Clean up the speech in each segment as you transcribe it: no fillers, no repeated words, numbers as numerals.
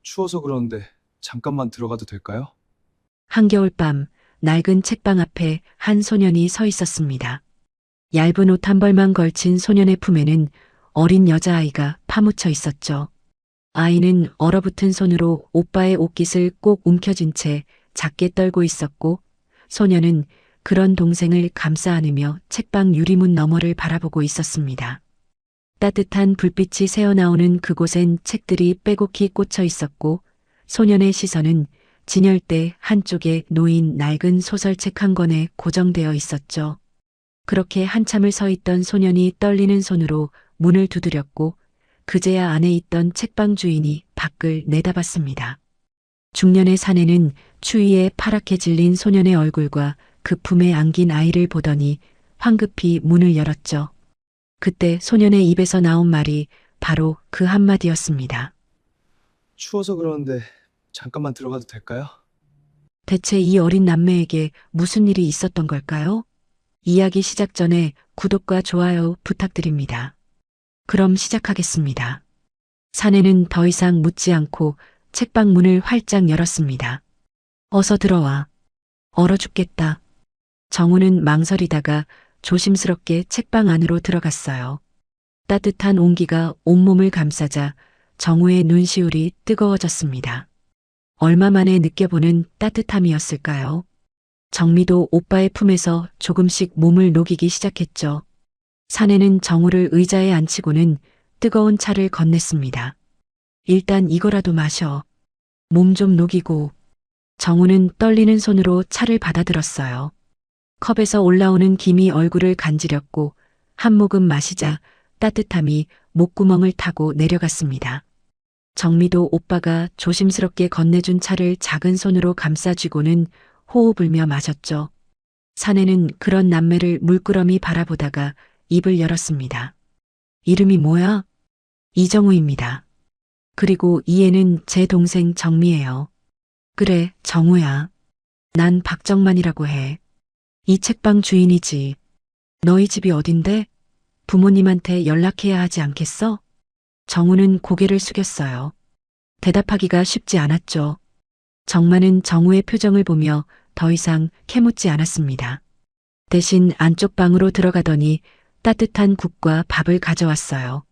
추워서 그러는데 잠깐만 들어가도 될까요? 한겨울밤 낡은 책방 앞에 한 소년이 서 있었습니다. 얇은 옷 한 벌만 걸친 소년의 품에는 어린 여자아이가 파묻혀 있었죠. 아이는 얼어붙은 손으로 오빠의 옷깃을 꼭 움켜쥔 채 작게 떨고 있었고, 소년은 그런 동생을 감싸 안으며 책방 유리문 너머를 바라보고 있었습니다. 따뜻한 불빛이 새어나오는 그곳엔 책들이 빼곡히 꽂혀 있었고, 소년의 시선은 진열대 한쪽에 놓인 낡은 소설책 한 권에 고정되어 있었죠. 그렇게 한참을 서 있던 소년이 떨리는 손으로 문을 두드렸고, 그제야 안에 있던 책방 주인이 밖을 내다봤습니다. 중년의 사내는 추위에 파랗게 질린 소년의 얼굴과 그 품에 안긴 아이를 보더니 황급히 문을 열었죠. 그때 소년의 입에서 나온 말이 바로 그 한마디였습니다. 추워서 그러는데 잠깐만 들어가도 될까요? 대체 이 어린 남매에게 무슨 일이 있었던 걸까요? 이야기 시작 전에 구독과 좋아요 부탁드립니다. 그럼 시작하겠습니다. 사내는 더 이상 묻지 않고 책방 문을 활짝 열었습니다. 어서 들어와. 얼어 죽겠다. 정우는 망설이다가 조심스럽게 책방 안으로 들어갔어요. 따뜻한 온기가 온몸을 감싸자 정우의 눈시울이 뜨거워졌습니다. 얼마 만에 느껴보는 따뜻함이었을까요? 정미도 오빠의 품에서 조금씩 몸을 녹이기 시작했죠. 사내는 정우를 의자에 앉히고는 뜨거운 차를 건넸습니다. 일단 이거라도 마셔. 몸 좀 녹이고. 정우는 떨리는 손으로 차를 받아들었어요. 컵에서 올라오는 김이 얼굴을 간지렸고 한 모금 마시자 따뜻함이 목구멍을 타고 내려갔습니다. 정미도 오빠가 조심스럽게 건네준 차를 작은 손으로 감싸쥐고는 호호 불며 마셨죠. 사내는 그런 남매를 물끄러미 바라보다가 입을 열었습니다. 이름이 뭐야? 이정우입니다. 그리고 이 애는 제 동생 정미예요. 그래, 정우야. 난 박정만이라고 해. 이 책방 주인이지. 너희 집이 어딘데? 부모님한테 연락해야 하지 않겠어? 정우는 고개를 숙였어요. 대답하기가 쉽지 않았죠. 정만은 정우의 표정을 보며 더 이상 캐묻지 않았습니다. 대신 안쪽 방으로 들어가더니 따뜻한 국과 밥을 가져왔어요.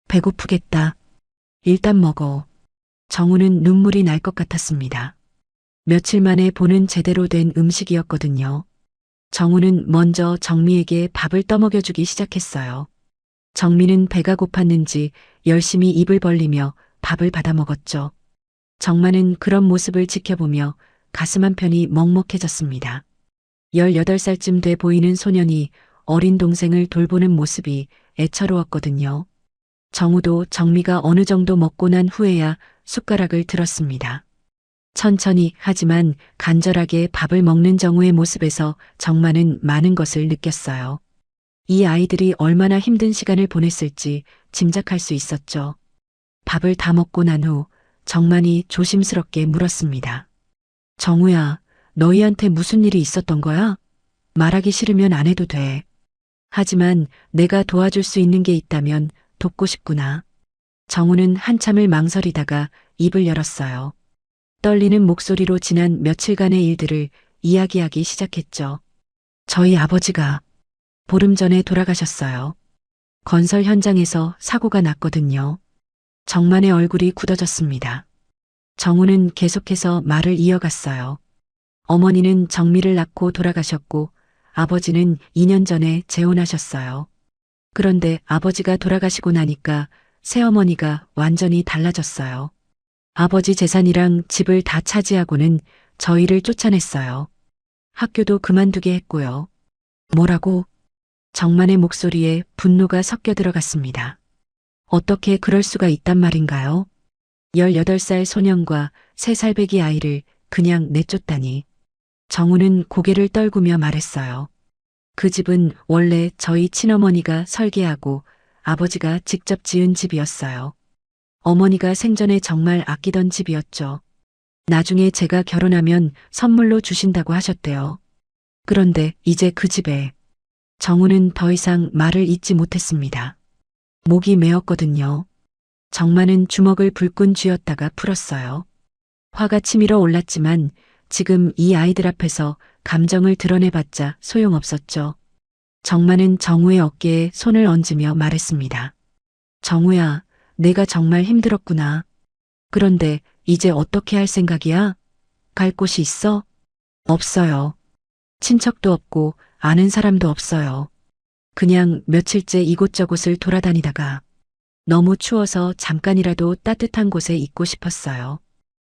배고프겠다. 일단 먹어. 정우는 눈물이 날 것 같았습니다. 며칠 만에 보는 제대로 된 음식이었거든요. 정우는 먼저 정미에게 밥을 떠먹여주기 시작했어요. 정미는 배가 고팠는지 열심히 입을 벌리며 밥을 받아 먹었죠. 정만은 그런 모습을 지켜보며 가슴 한편이 먹먹해졌습니다. 18살쯤 돼 보이는 소년이 어린 동생을 돌보는 모습이 애처로웠거든요. 정우도 정미가 어느 정도 먹고 난 후에야 숟가락을 들었습니다. 천천히 하지만 간절하게 밥을 먹는 정우의 모습에서 정만은 많은 것을 느꼈어요. 이 아이들이 얼마나 힘든 시간을 보냈을지 짐작할 수 있었죠. 밥을 다 먹고 난 후 정만이 조심스럽게 물었습니다. 정우야, 너희한테 무슨 일이 있었던 거야? 말하기 싫으면 안 해도 돼. 하지만 내가 도와줄 수 있는 게 있다면 돕고 싶구나. 정우는 한참을 망설이다가 입을 열었어요. 떨리는 목소리로 지난 며칠간의 일들을 이야기하기 시작했죠. 저희 아버지가 보름 전에 돌아가셨어요. 건설 현장에서 사고가 났거든요. 정만의 얼굴이 굳어졌습니다. 정우는 계속해서 말을 이어갔어요. 어머니는 정미를 낳고 돌아가셨고 아버지는 2년 전에 재혼하셨어요. 그런데 아버지가 돌아가시고 나니까 새어머니가 완전히 달라졌어요. 아버지 재산이랑 집을 다 차지하고는 저희를 쫓아냈어요. 학교도 그만두게 했고요. 뭐라고? 정만의 목소리에 분노가 섞여 들어갔습니다. 어떻게 그럴 수가 있단 말인가요? 18살 소년과 3살 배기 아이를 그냥 내쫓다니. 정우는 고개를 떨구며 말했어요. 그 집은 원래 저희 친어머니가 설계하고 아버지가 직접 지은 집이었어요. 어머니가 생전에 정말 아끼던 집이었죠. 나중에 제가 결혼하면 선물로 주신다고 하셨대요. 그런데 이제 그 집에 정우는 더 이상 말을 잇지 못했습니다. 목이 메었거든요. 정마는 주먹을 불끈 쥐었다가 풀었어요. 화가 치밀어 올랐지만 지금 이 아이들 앞에서 감정을 드러내봤자 소용없었죠. 정마는 정우의 어깨에 손을 얹으며 말했습니다. 정우야, 내가 정말 힘들었구나. 그런데 이제 어떻게 할 생각이야? 갈 곳이 있어? 없어요. 친척도 없고 아는 사람도 없어요. 그냥 며칠째 이곳저곳을 돌아다니다가 너무 추워서 잠깐이라도 따뜻한 곳에 있고 싶었어요.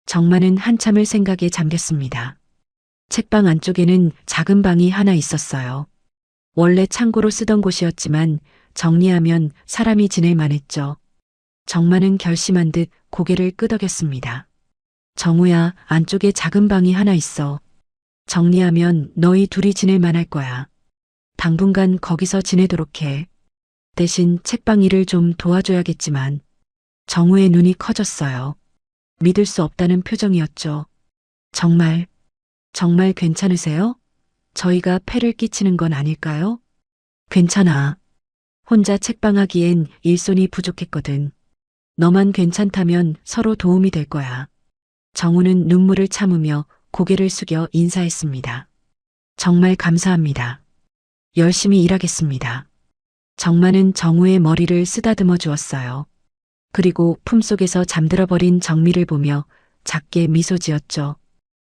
정마는 한참을 생각에 잠겼습니다. 책방 안쪽에는 작은 방이 하나 있었어요. 원래 창고로 쓰던 곳이었지만 정리하면 사람이 지낼 만했죠. 정마는 결심한 듯 고개를 끄덕였습니다. 정우야, 안쪽에 작은 방이 하나 있어. 정리하면 너희 둘이 지낼 만할 거야. 당분간 거기서 지내도록 해. 대신 책방 일을 좀 도와줘야겠지만 정우의 눈이 커졌어요. 믿을 수 없다는 표정이었죠. 정말 괜찮으세요? 저희가 폐를 끼치는 건 아닐까요? 괜찮아. 혼자 책방하기엔 일손이 부족했거든. 너만 괜찮다면 서로 도움이 될 거야. 정우는 눈물을 참으며 고개를 숙여 인사했습니다. 정말 감사합니다. 열심히 일하겠습니다. 정마는 정우의 머리를 쓰다듬어 주었어요. 그리고 품속에서 잠들어 버린 정미를 보며 작게 미소 지었죠.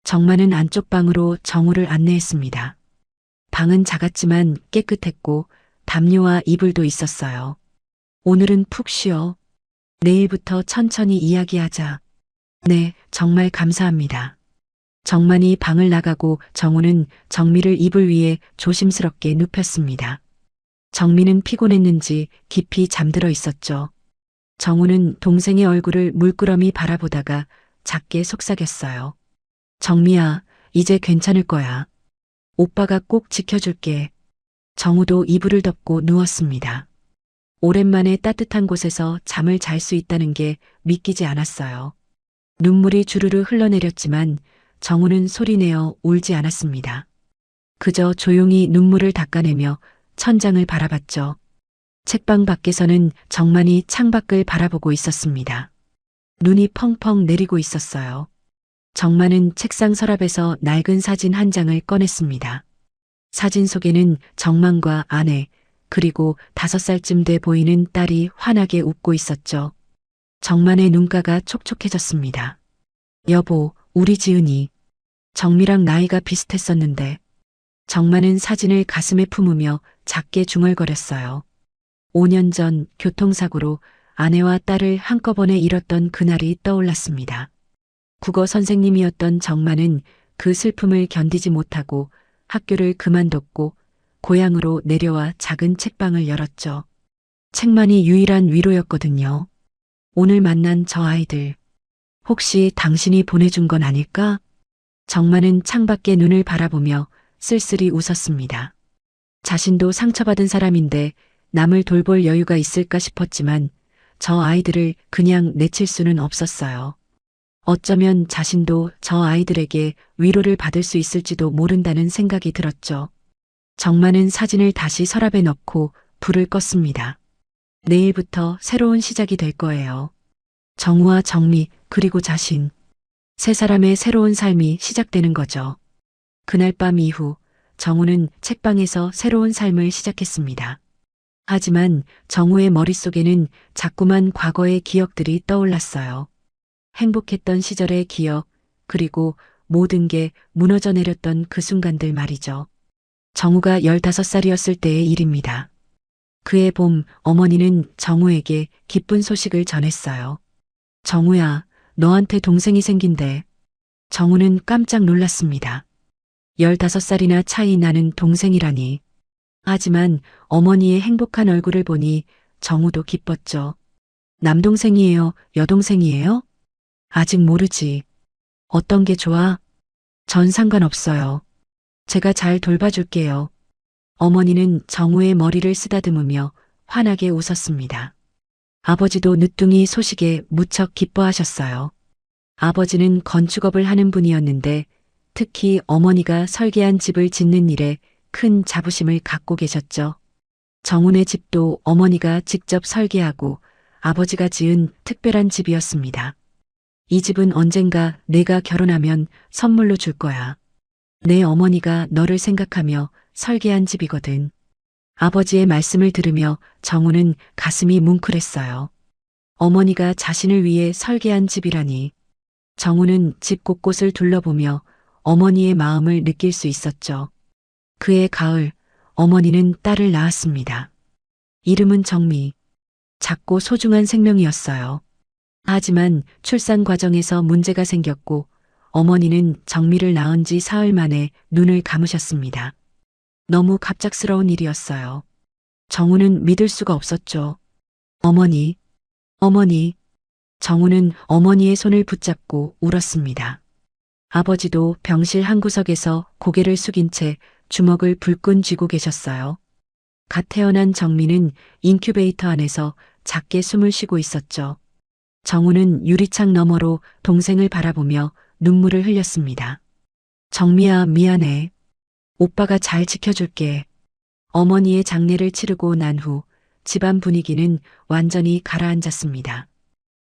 정마는 안쪽 방으로 정우를 안내했습니다. 방은 작았지만 깨끗했고 담요와 이불도 있었어요. 오늘은 푹 쉬어. 내일부터 천천히 이야기하자. 네, 정말 감사합니다. 정만이 방을 나가고 정우는 정미를 이불 위에 조심스럽게 눕혔습니다. 정미는 피곤했는지 깊이 잠들어 있었죠. 정우는 동생의 얼굴을 물끄러미 바라보다가 작게 속삭였어요. 정미야, 이제 괜찮을 거야. 오빠가 꼭 지켜줄게. 정우도 이불을 덮고 누웠습니다. 오랜만에 따뜻한 곳에서 잠을 잘 수 있다는 게 믿기지 않았어요. 눈물이 주르르 흘러내렸지만 정우는 소리내어 울지 않았습니다. 그저 조용히 눈물을 닦아내며 천장을 바라봤죠. 책방 밖에서는 정만이 창밖을 바라보고 있었습니다. 눈이 펑펑 내리고 있었어요. 정만은 책상 서랍에서 낡은 사진 한 장을 꺼냈습니다. 사진 속에는 정만과 아내, 그리고 5살쯤 돼 보이는 딸이 환하게 웃고 있었죠. 정만의 눈가가 촉촉해졌습니다. 여보, 우리 지은이. 정미랑 나이가 비슷했었는데. 정만은 사진을 가슴에 품으며 작게 중얼거렸어요. 5년 전 교통사고로 아내와 딸을 한꺼번에 잃었던 그날이 떠올랐습니다. 국어 선생님이었던 정만은 그 슬픔을 견디지 못하고 학교를 그만뒀고 고향으로 내려와 작은 책방을 열었죠. 책만이 유일한 위로였거든요. 오늘 만난 저 아이들. 혹시 당신이 보내준 건 아닐까? 정만은 창밖에 눈을 바라보며 쓸쓸히 웃었습니다. 자신도 상처받은 사람인데 남을 돌볼 여유가 있을까 싶었지만 저 아이들을 그냥 내칠 수는 없었어요. 어쩌면 자신도 저 아이들에게 위로를 받을 수 있을지도 모른다는 생각이 들었죠. 정만은 사진을 다시 서랍에 넣고 불을 껐습니다. 내일부터 새로운 시작이 될 거예요. 정우와 정미, 그리고 자신. 세 사람의 새로운 삶이 시작되는 거죠. 그날 밤 이후 정우는 책방에서 새로운 삶을 시작했습니다. 하지만 정우의 머릿속에는 자꾸만 과거의 기억들이 떠올랐어요. 행복했던 시절의 기억, 그리고 모든 게 무너져 내렸던 그 순간들 말이죠. 정우가 15살이었을 때의 일입니다. 그해 봄 어머니는 정우에게 기쁜 소식을 전했어요. 정우야, 너한테 동생이 생긴대. 정우는 깜짝 놀랐습니다. 15살이나 차이 나는 동생이라니. 하지만 어머니의 행복한 얼굴을 보니 정우도 기뻤죠. 남동생이에요? 여동생이에요? 아직 모르지. 어떤 게 좋아? 전 상관없어요. 제가 잘 돌봐줄게요. 어머니는 정우의 머리를 쓰다듬으며 환하게 웃었습니다. 아버지도 늦둥이 소식에 무척 기뻐하셨어요. 아버지는 건축업을 하는 분이었는데 특히 어머니가 설계한 집을 짓는 일에 큰 자부심을 갖고 계셨죠. 정훈의 집도 어머니가 직접 설계하고 아버지가 지은 특별한 집이었습니다. 이 집은 언젠가 내가 결혼하면 선물로 줄 거야. 내 어머니가 너를 생각하며 설계한 집이거든. 아버지의 말씀을 들으며 정우는 가슴이 뭉클했어요. 어머니가 자신을 위해 설계한 집이라니. 정우는 집 곳곳을 둘러보며 어머니의 마음을 느낄 수 있었죠. 그해 가을, 어머니는 딸을 낳았습니다. 이름은 정미. 작고 소중한 생명이었어요. 하지만 출산 과정에서 문제가 생겼고 어머니는 정미를 낳은 지 사흘 만에 눈을 감으셨습니다. 너무 갑작스러운 일이었어요. 정우는 믿을 수가 없었죠. 어머니, 어머니. 정우는 어머니의 손을 붙잡고 울었습니다. 아버지도 병실 한 구석에서 고개를 숙인 채 주먹을 불끈 쥐고 계셨어요. 갓 태어난 정미는 인큐베이터 안에서 작게 숨을 쉬고 있었죠. 정우는 유리창 너머로 동생을 바라보며 눈물을 흘렸습니다. 정미야, 미안해. 오빠가 잘 지켜줄게. 어머니의 장례를 치르고 난 후 집안 분위기는 완전히 가라앉았습니다.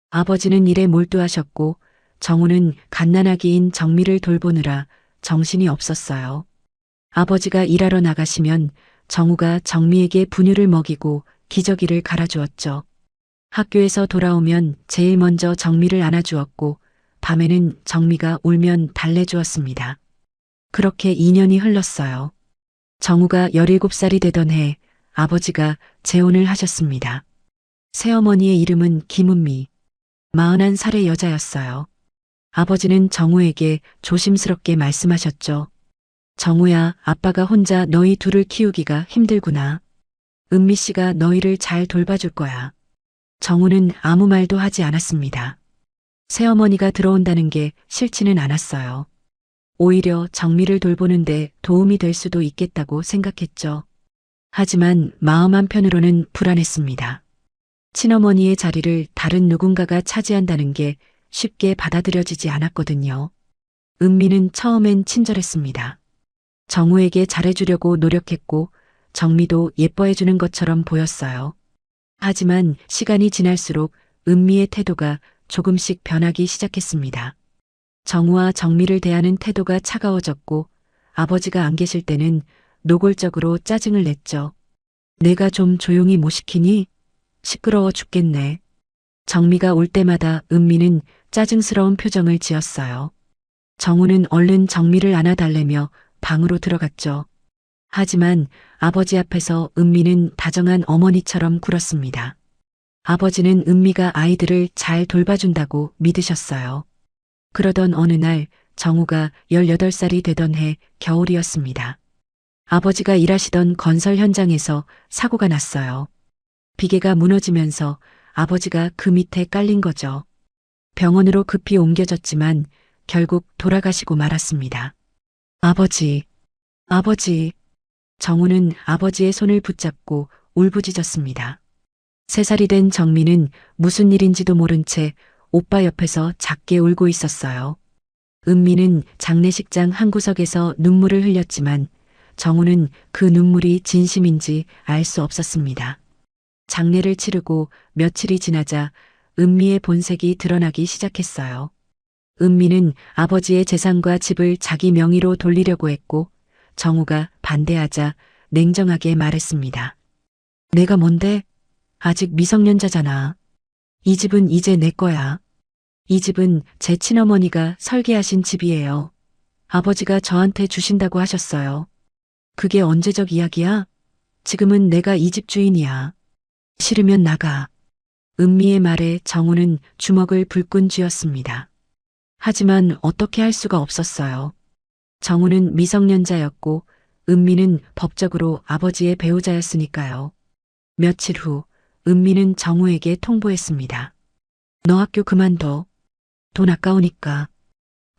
아버지는 일에 몰두하셨고 정우는 갓난아기인 정미를 돌보느라 정신이 없었어요. 아버지가 일하러 나가시면 정우가 정미에게 분유를 먹이고 기저귀를 갈아주었죠. 학교에서 돌아오면 제일 먼저 정미를 안아주었고 밤에는 정미가 울면 달래주었습니다. 그렇게 2년이 흘렀어요. 정우가 17살이 되던 해 아버지가 재혼을 하셨습니다. 새어머니의 이름은 김은미, 41살의 여자였어요. 아버지는 정우에게 조심스럽게 말씀하셨죠. 정우야, 아빠가 혼자 너희 둘을 키우기가 힘들구나. 은미 씨가 너희를 잘 돌봐줄 거야. 정우는 아무 말도 하지 않았습니다. 새어머니가 들어온다는 게 싫지는 않았어요. 오히려 정미를 돌보는데 도움이 될 수도 있겠다고 생각했죠. 하지만 마음 한편으로는 불안했습니다. 친어머니의 자리를 다른 누군가가 차지한다는 게 쉽게 받아들여지지 않았거든요. 은미는 처음엔 친절했습니다. 정우에게 잘해주려고 노력했고 정미도 예뻐해주는 것처럼 보였어요. 하지만 시간이 지날수록 은미의 태도가 조금씩 변하기 시작했습니다. 정우와 정미를 대하는 태도가 차가워졌고 아버지가 안 계실 때는 노골적으로 짜증을 냈죠. 내가 좀 조용히 못 시키니? 시끄러워 죽겠네. 정미가 올 때마다 은미는 짜증스러운 표정을 지었어요. 정우는 얼른 정미를 안아달래며 방으로 들어갔죠. 하지만 아버지 앞에서 은미는 다정한 어머니처럼 굴었습니다. 아버지는 은미가 아이들을 잘 돌봐준다고 믿으셨어요. 그러던 어느 날 정우가 18살이 되던 해 겨울이었습니다. 아버지가 일하시던 건설 현장에서 사고가 났어요. 비계가 무너지면서 아버지가 그 밑에 깔린 거죠. 병원으로 급히 옮겨졌지만 결국 돌아가시고 말았습니다. 아버지, 아버지. 정우는 아버지의 손을 붙잡고 울부짖었습니다. 3살이 된 정미는 무슨 일인지도 모른 채 오빠 옆에서 작게 울고 있었어요. 은미는 장례식장 한 구석에서 눈물을 흘렸지만 정우는 그 눈물이 진심인지 알 수 없었습니다. 장례를 치르고 며칠이 지나자 은미의 본색이 드러나기 시작했어요. 은미는 아버지의 재산과 집을 자기 명의로 돌리려고 했고 정우가 반대하자 냉정하게 말했습니다. 내가 뭔데? 아직 미성년자잖아. 이 집은 이제 내 거야. 이 집은 제 친어머니가 설계하신 집이에요. 아버지가 저한테 주신다고 하셨어요. 그게 언제적 이야기야? 지금은 내가 이 집 주인이야. 싫으면 나가. 은미의 말에 정우는 주먹을 불끈 쥐었습니다. 하지만 어떻게 할 수가 없었어요. 정우는 미성년자였고 은미는 법적으로 아버지의 배우자였으니까요. 며칠 후 은미는 정우에게 통보했습니다. 너 학교 그만둬. 돈 아까우니까.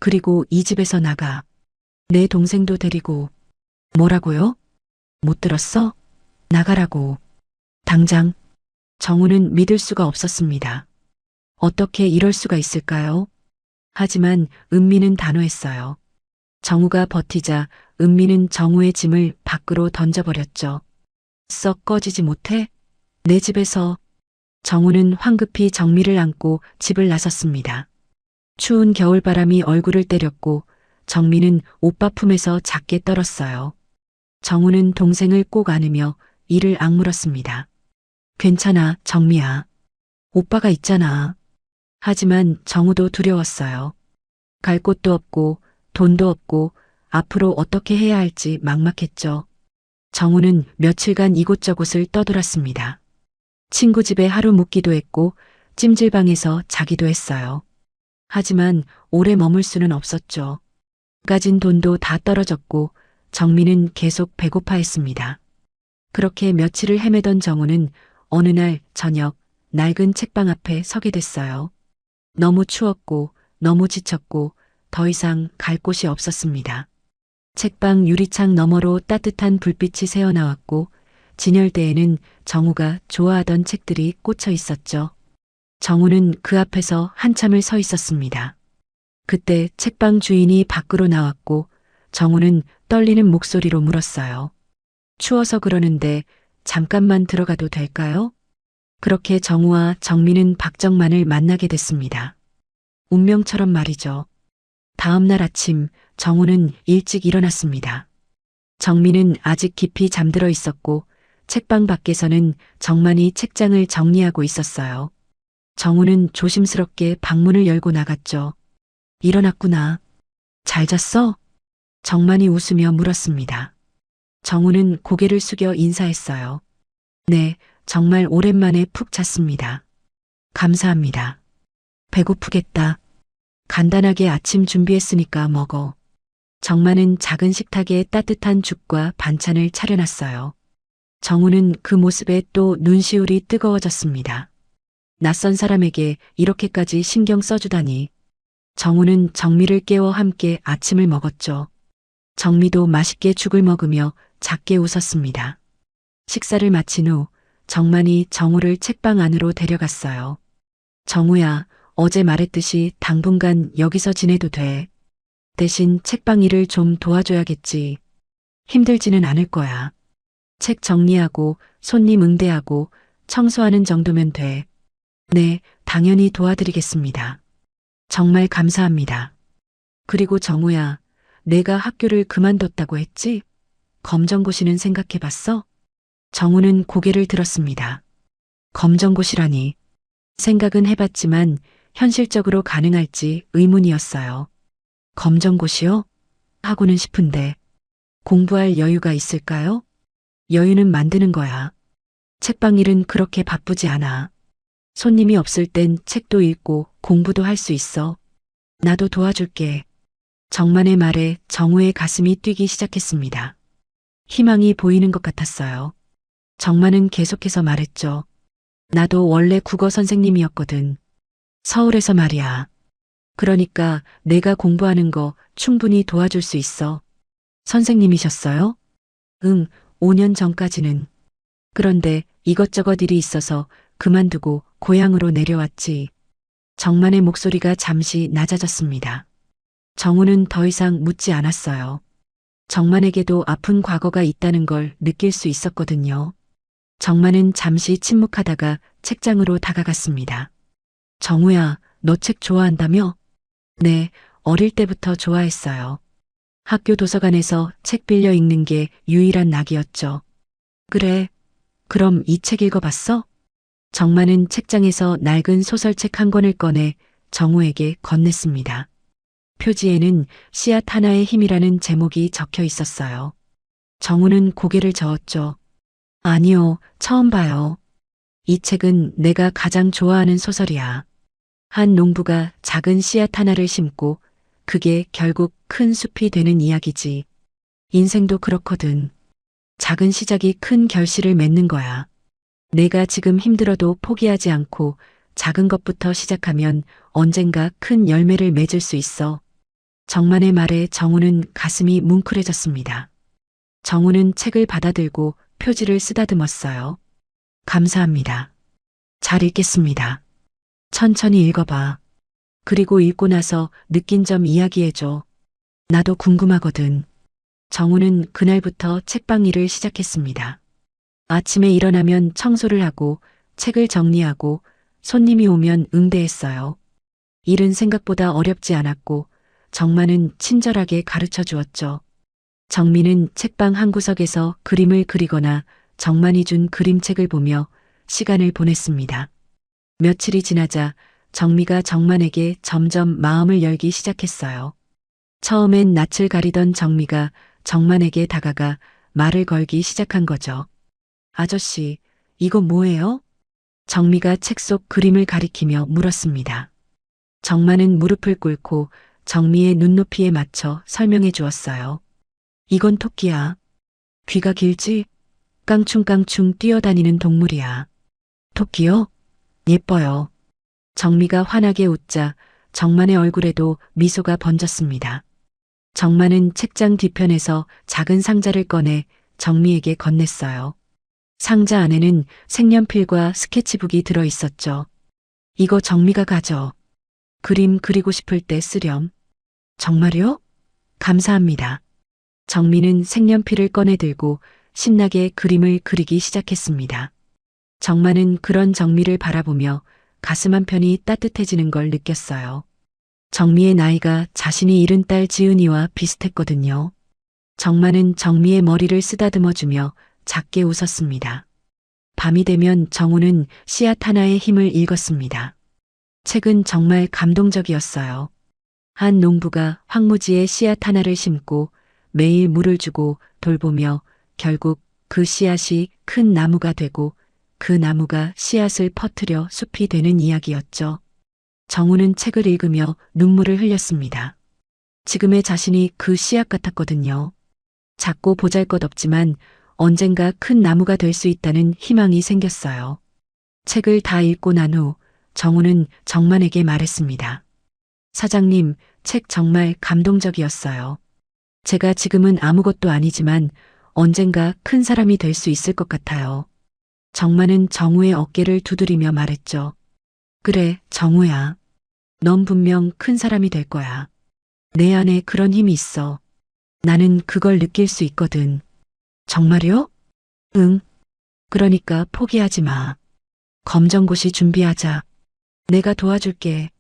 그리고 이 집에서 나가. 내 동생도 데리고. 뭐라고요? 못 들었어? 나가라고. 당장. 정우는 믿을 수가 없었습니다. 어떻게 이럴 수가 있을까요? 하지만 은미는 단호했어요. 정우가 버티자 은미는 정우의 짐을 밖으로 던져버렸죠. 썩 꺼지지 못해? 내 집에서 정우는 황급히 정미를 안고 집을 나섰습니다. 추운 겨울바람이 얼굴을 때렸고 정미는 오빠 품에서 작게 떨었어요. 정우는 동생을 꼭 안으며 이를 악물었습니다. 괜찮아, 정미야. 오빠가 있잖아. 하지만 정우도 두려웠어요. 갈 곳도 없고 돈도 없고 앞으로 어떻게 해야 할지 막막했죠. 정우는 며칠간 이곳저곳을 떠돌았습니다. 친구 집에 하루 묵기도 했고 찜질방에서 자기도 했어요. 하지만 오래 머물 수는 없었죠. 가진 돈도 다 떨어졌고 정미는 계속 배고파했습니다. 그렇게 며칠을 헤매던 정우는 어느 날 저녁 낡은 책방 앞에 서게 됐어요. 너무 추웠고 너무 지쳤고 더 이상 갈 곳이 없었습니다. 책방 유리창 너머로 따뜻한 불빛이 새어나왔고 진열대에는 정우가 좋아하던 책들이 꽂혀 있었죠. 정우는 그 앞에서 한참을 서 있었습니다. 그때 책방 주인이 밖으로 나왔고 정우는 떨리는 목소리로 물었어요. 추워서 그러는데 잠깐만 들어가도 될까요? 그렇게 정우와 정미는 박정만을 만나게 됐습니다. 운명처럼 말이죠. 다음 날 아침 정우는 일찍 일어났습니다. 정미는 아직 깊이 잠들어 있었고 책방 밖에서는 정만이 책장을 정리하고 있었어요. 정우는 조심스럽게 방문을 열고 나갔죠. 일어났구나. 잘 잤어? 정만이 웃으며 물었습니다. 정우는 고개를 숙여 인사했어요. 네, 정말 오랜만에 푹 잤습니다. 감사합니다. 배고프겠다. 간단하게 아침 준비했으니까 먹어. 정만은 작은 식탁에 따뜻한 죽과 반찬을 차려놨어요. 정우는 그 모습에 또 눈시울이 뜨거워졌습니다. 낯선 사람에게 이렇게까지 신경 써주다니. 정우는 정미를 깨워 함께 아침을 먹었죠. 정미도 맛있게 죽을 먹으며 작게 웃었습니다. 식사를 마친 후 정만이 정우를 책방 안으로 데려갔어요. 정우야, 어제 말했듯이 당분간 여기서 지내도 돼. 대신 책방 일을 좀 도와줘야겠지. 힘들지는 않을 거야. 책 정리하고 손님 응대하고 청소하는 정도면 돼. 네, 당연히 도와드리겠습니다. 정말 감사합니다. 그리고 정우야, 내가 학교를 그만뒀다고 했지? 검정고시는 생각해봤어? 정우는 고개를 들었습니다. 검정고시라니. 생각은 해봤지만 현실적으로 가능할지 의문이었어요. 검정고시요? 하고는 싶은데 공부할 여유가 있을까요? 여유는 만드는 거야. 책방 일은 그렇게 바쁘지 않아. 손님이 없을 땐 책도 읽고 공부도 할 수 있어. 나도 도와줄게. 정만의 말에 정우의 가슴이 뛰기 시작했습니다. 희망이 보이는 것 같았어요. 정만은 계속해서 말했죠. 나도 원래 국어 선생님이었거든. 서울에서 말이야. 그러니까 내가 공부하는 거 충분히 도와줄 수 있어. 선생님이셨어요? 응, 5년 전까지는. 그런데 이것저것 일이 있어서 그만두고 고향으로 내려왔지. 정만의 목소리가 잠시 낮아졌습니다. 정우는 더 이상 묻지 않았어요. 정만에게도 아픈 과거가 있다는 걸 느낄 수 있었거든요. 정만은 잠시 침묵하다가 책장으로 다가갔습니다. 정우야, 너 책 좋아한다며? 네, 어릴 때부터 좋아했어요. 학교 도서관에서 책 빌려 읽는 게 유일한 낙이었죠. 그래, 그럼 이 책 읽어봤어? 정만은 책장에서 낡은 소설책 한 권을 꺼내 정우에게 건넸습니다. 표지에는 씨앗 하나의 힘이라는 제목이 적혀 있었어요. 정우는 고개를 저었죠. 아니요, 처음 봐요. 이 책은 내가 가장 좋아하는 소설이야. 한 농부가 작은 씨앗 하나를 심고 그게 결국 큰 숲이 되는 이야기지. 인생도 그렇거든. 작은 시작이 큰 결실을 맺는 거야. 내가 지금 힘들어도 포기하지 않고 작은 것부터 시작하면 언젠가 큰 열매를 맺을 수 있어. 정만의 말에 정우는 가슴이 뭉클해졌습니다. 정우는 책을 받아들고 표지를 쓰다듬었어요. 감사합니다. 잘 읽겠습니다. 천천히 읽어봐. 그리고 읽고 나서 느낀 점 이야기해줘. 나도 궁금하거든. 정우는 그날부터 책방 일을 시작했습니다. 아침에 일어나면 청소를 하고 책을 정리하고 손님이 오면 응대했어요. 일은 생각보다 어렵지 않았고 정만은 친절하게 가르쳐 주었죠. 정미는 책방 한 구석에서 그림을 그리거나 정만이 준 그림책을 보며 시간을 보냈습니다. 며칠이 지나자 정미가 정만에게 점점 마음을 열기 시작했어요. 처음엔 낯을 가리던 정미가 정만에게 다가가 말을 걸기 시작한 거죠. 아저씨, 이거 뭐예요? 정미가 책 속 그림을 가리키며 물었습니다. 정만은 무릎을 꿇고 정미의 눈높이에 맞춰 설명해 주었어요. 이건 토끼야. 귀가 길지? 깡충깡충 뛰어다니는 동물이야. 토끼요? 예뻐요. 정미가 환하게 웃자 정만의 얼굴에도 미소가 번졌습니다. 정만은 책장 뒤편에서 작은 상자를 꺼내 정미에게 건넸어요. 상자 안에는 색연필과 스케치북이 들어 있었죠. 이거 정미가 가져. 그림 그리고 싶을 때 쓰렴. 정말요? 감사합니다. 정미는 색연필을 꺼내 들고 신나게 그림을 그리기 시작했습니다. 정만은 그런 정미를 바라보며 가슴 한편이 따뜻해지는 걸 느꼈어요. 정미의 나이가 자신이 잃은 딸 지은이와 비슷했거든요. 정만은 정미의 머리를 쓰다듬어주며 작게 웃었습니다. 밤이 되면 정우는 씨앗 하나의 힘을 읽었습니다. 책은 정말 감동적이었어요. 한 농부가 황무지에 씨앗 하나를 심고 매일 물을 주고 돌보며 결국 그 씨앗이 큰 나무가 되고 그 나무가 씨앗을 퍼뜨려 숲이 되는 이야기였죠. 정우는 책을 읽으며 눈물을 흘렸습니다. 지금의 자신이 그 씨앗 같았거든요. 작고 보잘것없지만 언젠가 큰 나무가 될 수 있다는 희망이 생겼어요. 책을 다 읽고 난 후 정우는 정만에게 말했습니다. 사장님, 책 정말 감동적이었어요. 제가 지금은 아무것도 아니지만 언젠가 큰 사람이 될 수 있을 것 같아요. 정만은 정우의 어깨를 두드리며 말했죠. 그래, 정우야. 넌 분명 큰 사람이 될 거야. 내 안에 그런 힘이 있어. 나는 그걸 느낄 수 있거든. 정말요? 응. 그러니까 포기하지 마. 검정고시 준비하자. 내가 도와줄게.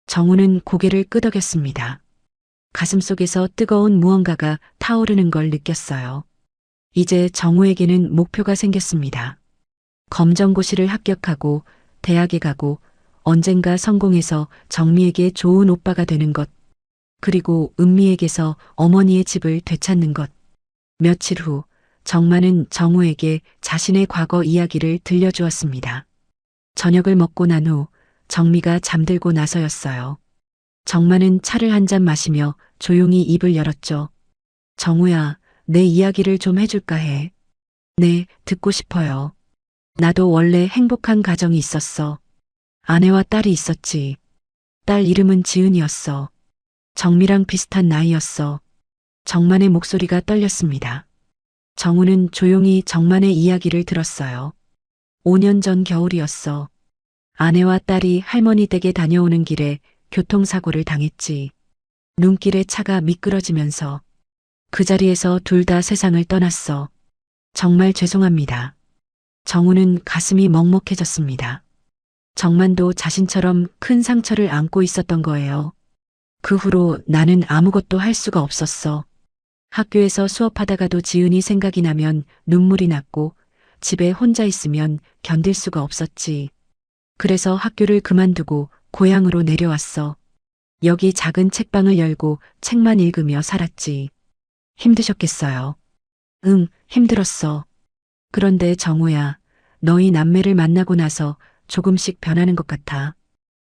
정우는 고개를 끄덕였습니다. 가슴속에서 뜨거운 무언가가 타오르는 걸 느꼈어요. 이제 정우에게는 목표가 생겼습니다. 검정고시를 합격하고 대학에 가고 언젠가 성공해서 정미에게 좋은 오빠가 되는 것, 그리고 은미에게서 어머니의 집을 되찾는 것. 며칠 후 정만은 정우에게 자신의 과거 이야기를 들려주었습니다. 저녁을 먹고 난 후 정미가 잠들고 나서였어요. 정만은 차를 한 잔 마시며 조용히 입을 열었죠. 정우야, 내 이야기를 좀 해줄까 해. 네, 듣고 싶어요. 나도 원래 행복한 가정이 있었어. 아내와 딸이 있었지. 딸 이름은 지은이었어. 정미랑 비슷한 나이였어. 정만의 목소리가 떨렸습니다. 정우는 조용히 정만의 이야기를 들었어요. 5년 전 겨울이었어. 아내와 딸이 할머니 댁에 다녀오는 길에 교통사고를 당했지. 눈길에 차가 미끄러지면서 그 자리에서 둘 다 세상을 떠났어. 정말 죄송합니다. 정우는 가슴이 먹먹해졌습니다. 정만도 자신처럼 큰 상처를 안고 있었던 거예요. 그 후로 나는 아무것도 할 수가 없었어. 학교에서 수업하다가도 지은이 생각이 나면 눈물이 났고 집에 혼자 있으면 견딜 수가 없었지. 그래서 학교를 그만두고 고향으로 내려왔어. 여기 작은 책방을 열고 책만 읽으며 살았지. 힘드셨겠어요. 응, 힘들었어. 그런데 정우야, 너희 남매를 만나고 나서 조금씩 변하는 것 같아.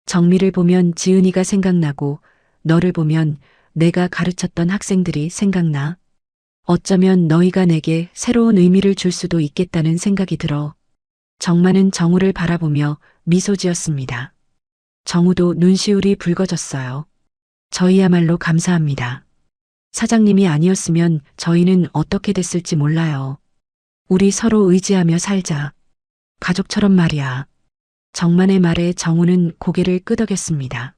정미를 보면 지은이가 생각나고 너를 보면 내가 가르쳤던 학생들이 생각나. 어쩌면 너희가 내게 새로운 의미를 줄 수도 있겠다는 생각이 들어. 정만은 정우를 바라보며 미소 지었습니다. 정우도 눈시울이 붉어졌어요. 저희야말로 감사합니다. 사장님이 아니었으면 저희는 어떻게 됐을지 몰라요. 우리 서로 의지하며 살자. 가족처럼 말이야. 정만의 말에 정우는 고개를 끄덕였습니다.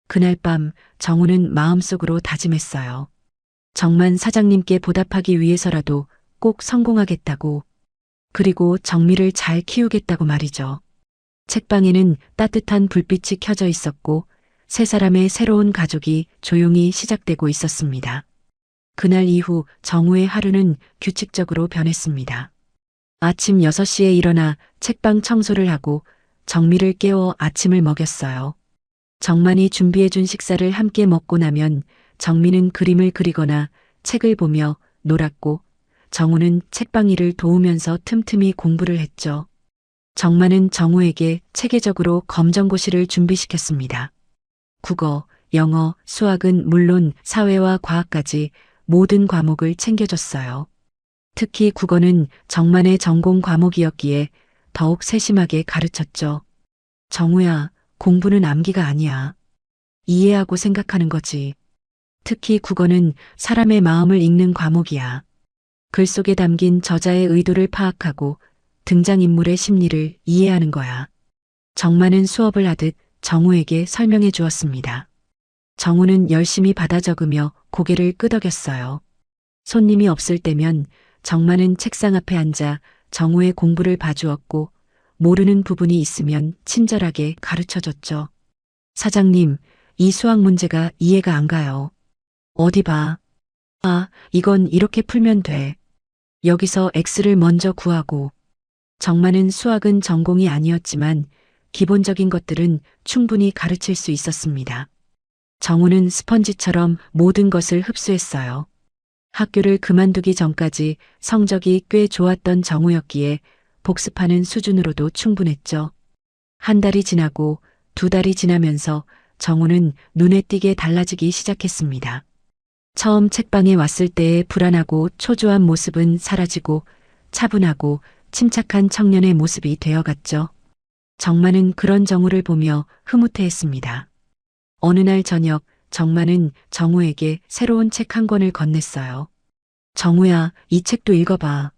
그날 밤 정우는 마음속으로 다짐했어요. 정만 사장님께 보답하기 위해서라도 꼭 성공하겠다고. 그리고 정미를 잘 키우겠다고 말이죠. 책방에는 따뜻한 불빛이 켜져 있었고 세 사람의 새로운 가족이 조용히 시작되고 있었습니다. 그날 이후 정우의 하루는 규칙적으로 변했습니다. 아침 6시에 일어나 책방 청소를 하고 정미를 깨워 아침을 먹였어요. 정만이 준비해준 식사를 함께 먹고 나면 정미는 그림을 그리거나 책을 보며 놀았고 정우는 책방 일을 도우면서 틈틈이 공부를 했죠. 정만은 정우에게 체계적으로 검정고시를 준비시켰습니다. 국어, 영어, 수학은 물론 사회와 과학까지 모든 과목을 챙겨줬어요. 특히 국어는 정만의 전공 과목이었기에 더욱 세심하게 가르쳤죠. 정우야, 공부는 암기가 아니야. 이해하고 생각하는 거지. 특히 국어는 사람의 마음을 읽는 과목이야. 글 속에 담긴 저자의 의도를 파악하고 등장인물의 심리를 이해하는 거야. 정만은 수업을 하듯 정우에게 설명해 주었습니다. 정우는 열심히 받아 적으며 고개를 끄덕였어요. 손님이 없을 때면 정만은 책상 앞에 앉아 정우의 공부를 봐주었고 모르는 부분이 있으면 친절하게 가르쳐줬죠. 사장님, 이 수학 문제가 이해가 안 가요. 어디 봐. 아, 이건 이렇게 풀면 돼. 여기서 X를 먼저 구하고. 정만은 수학은 전공이 아니었지만 기본적인 것들은 충분히 가르칠 수 있었습니다. 정우는 스펀지처럼 모든 것을 흡수했어요. 학교를 그만두기 전까지 성적이 꽤 좋았던 정우였기에 복습하는 수준으로도 충분했죠. 한 달이 지나고 두 달이 지나면서 정우는 눈에 띄게 달라지기 시작했습니다. 처음 책방에 왔을 때의 불안하고 초조한 모습은 사라지고 차분하고 침착한 청년의 모습이 되어갔죠. 정만은 그런 정우를 보며 흐뭇해했습니다. 어느 날 저녁 정만은 정우에게 새로운 책 한 권을 건넸어요. 정우야, 이 책도 읽어봐.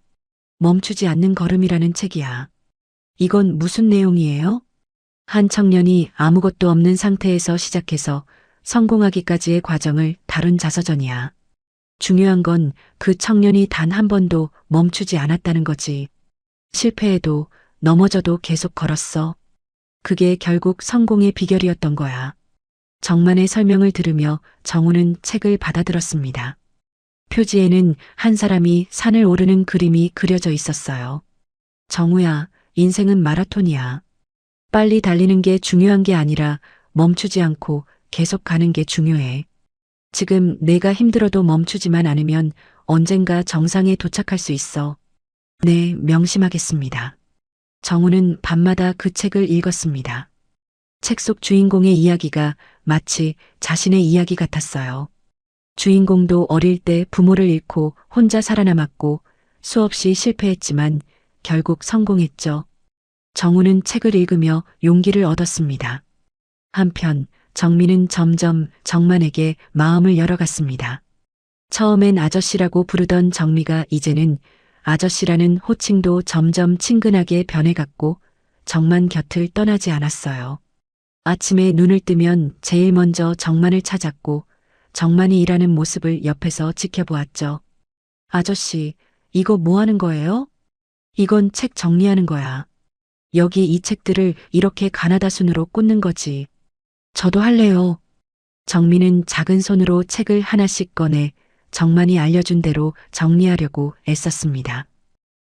멈추지 않는 걸음이라는 책이야. 이건 무슨 내용이에요? 한 청년이 아무것도 없는 상태에서 시작해서 성공하기까지의 과정을 다룬 자서전이야. 중요한 건 그 청년이 단 한 번도 멈추지 않았다는 거지. 실패해도 넘어져도 계속 걸었어. 그게 결국 성공의 비결이었던 거야. 정만의 설명을 들으며 정우는 책을 받아들었습니다. 표지에는 한 사람이 산을 오르는 그림이 그려져 있었어요. 정우야, 인생은 마라톤이야. 빨리 달리는 게 중요한 게 아니라 멈추지 않고 계속 가는 게 중요해. 지금 내가 힘들어도 멈추지만 않으면 언젠가 정상에 도착할 수 있어. 네, 명심하겠습니다. 정우는 밤마다 그 책을 읽었습니다. 책 속 주인공의 이야기가 마치 자신의 이야기 같았어요. 주인공도 어릴 때 부모를 잃고 혼자 살아남았고 수없이 실패했지만 결국 성공했죠. 정우는 책을 읽으며 용기를 얻었습니다. 한편 정민은 점점 정만에게 마음을 열어갔습니다. 처음엔 아저씨라고 부르던 정미가 이제는 아저씨라는 호칭도 점점 친근하게 변해갔고 정만 곁을 떠나지 않았어요. 아침에 눈을 뜨면 제일 먼저 정만을 찾았고 정만이 일하는 모습을 옆에서 지켜보았죠. 아저씨, 이거 뭐 하는 거예요? 이건 책 정리하는 거야. 여기 이 책들을 이렇게 가나다 순으로 꽂는 거지. 저도 할래요. 정민은 작은 손으로 책을 하나씩 꺼내 정만이 알려준 대로 정리하려고 애썼습니다.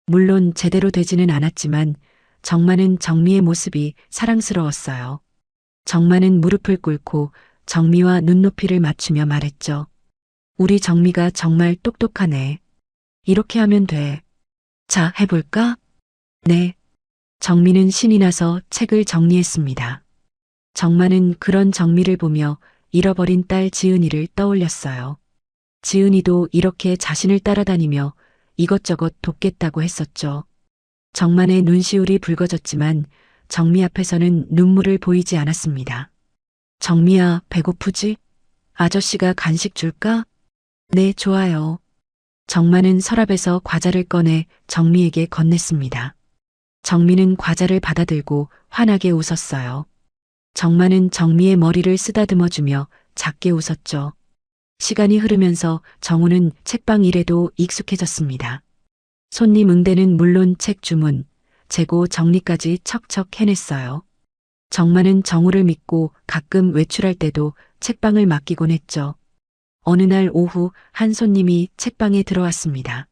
물론 제대로 되지는 않았지만 정만은 정미의 모습이 사랑스러웠어요. 정만은 무릎을 꿇고 정미와 눈높이를 맞추며 말했죠. 우리 정미가 정말 똑똑하네. 이렇게 하면 돼. 자, 해볼까? 네. 정미는 신이 나서 책을 정리했습니다. 정만은 그런 정미를 보며 잃어버린 딸 지은이를 떠올렸어요. 지은이도 이렇게 자신을 따라다니며 이것저것 돕겠다고 했었죠. 정만의 눈시울이 붉어졌지만 정미 앞에서는 눈물을 보이지 않았습니다. 정미야, 배고프지? 아저씨가 간식 줄까? 네, 좋아요. 정만은 서랍에서 과자를 꺼내 정미에게 건넸습니다. 정미는 과자를 받아들고 환하게 웃었어요. 정만은 정미의 머리를 쓰다듬어주며 작게 웃었죠. 시간이 흐르면서 정우는 책방 일에도 익숙해졌습니다. 손님 응대는 물론 책 주문, 재고 정리까지 척척 해냈어요. 정만은 정우를 믿고 가끔 외출할 때도 책방을 맡기곤 했죠. 어느 날 오후 한 손님이 책방에 들어왔습니다.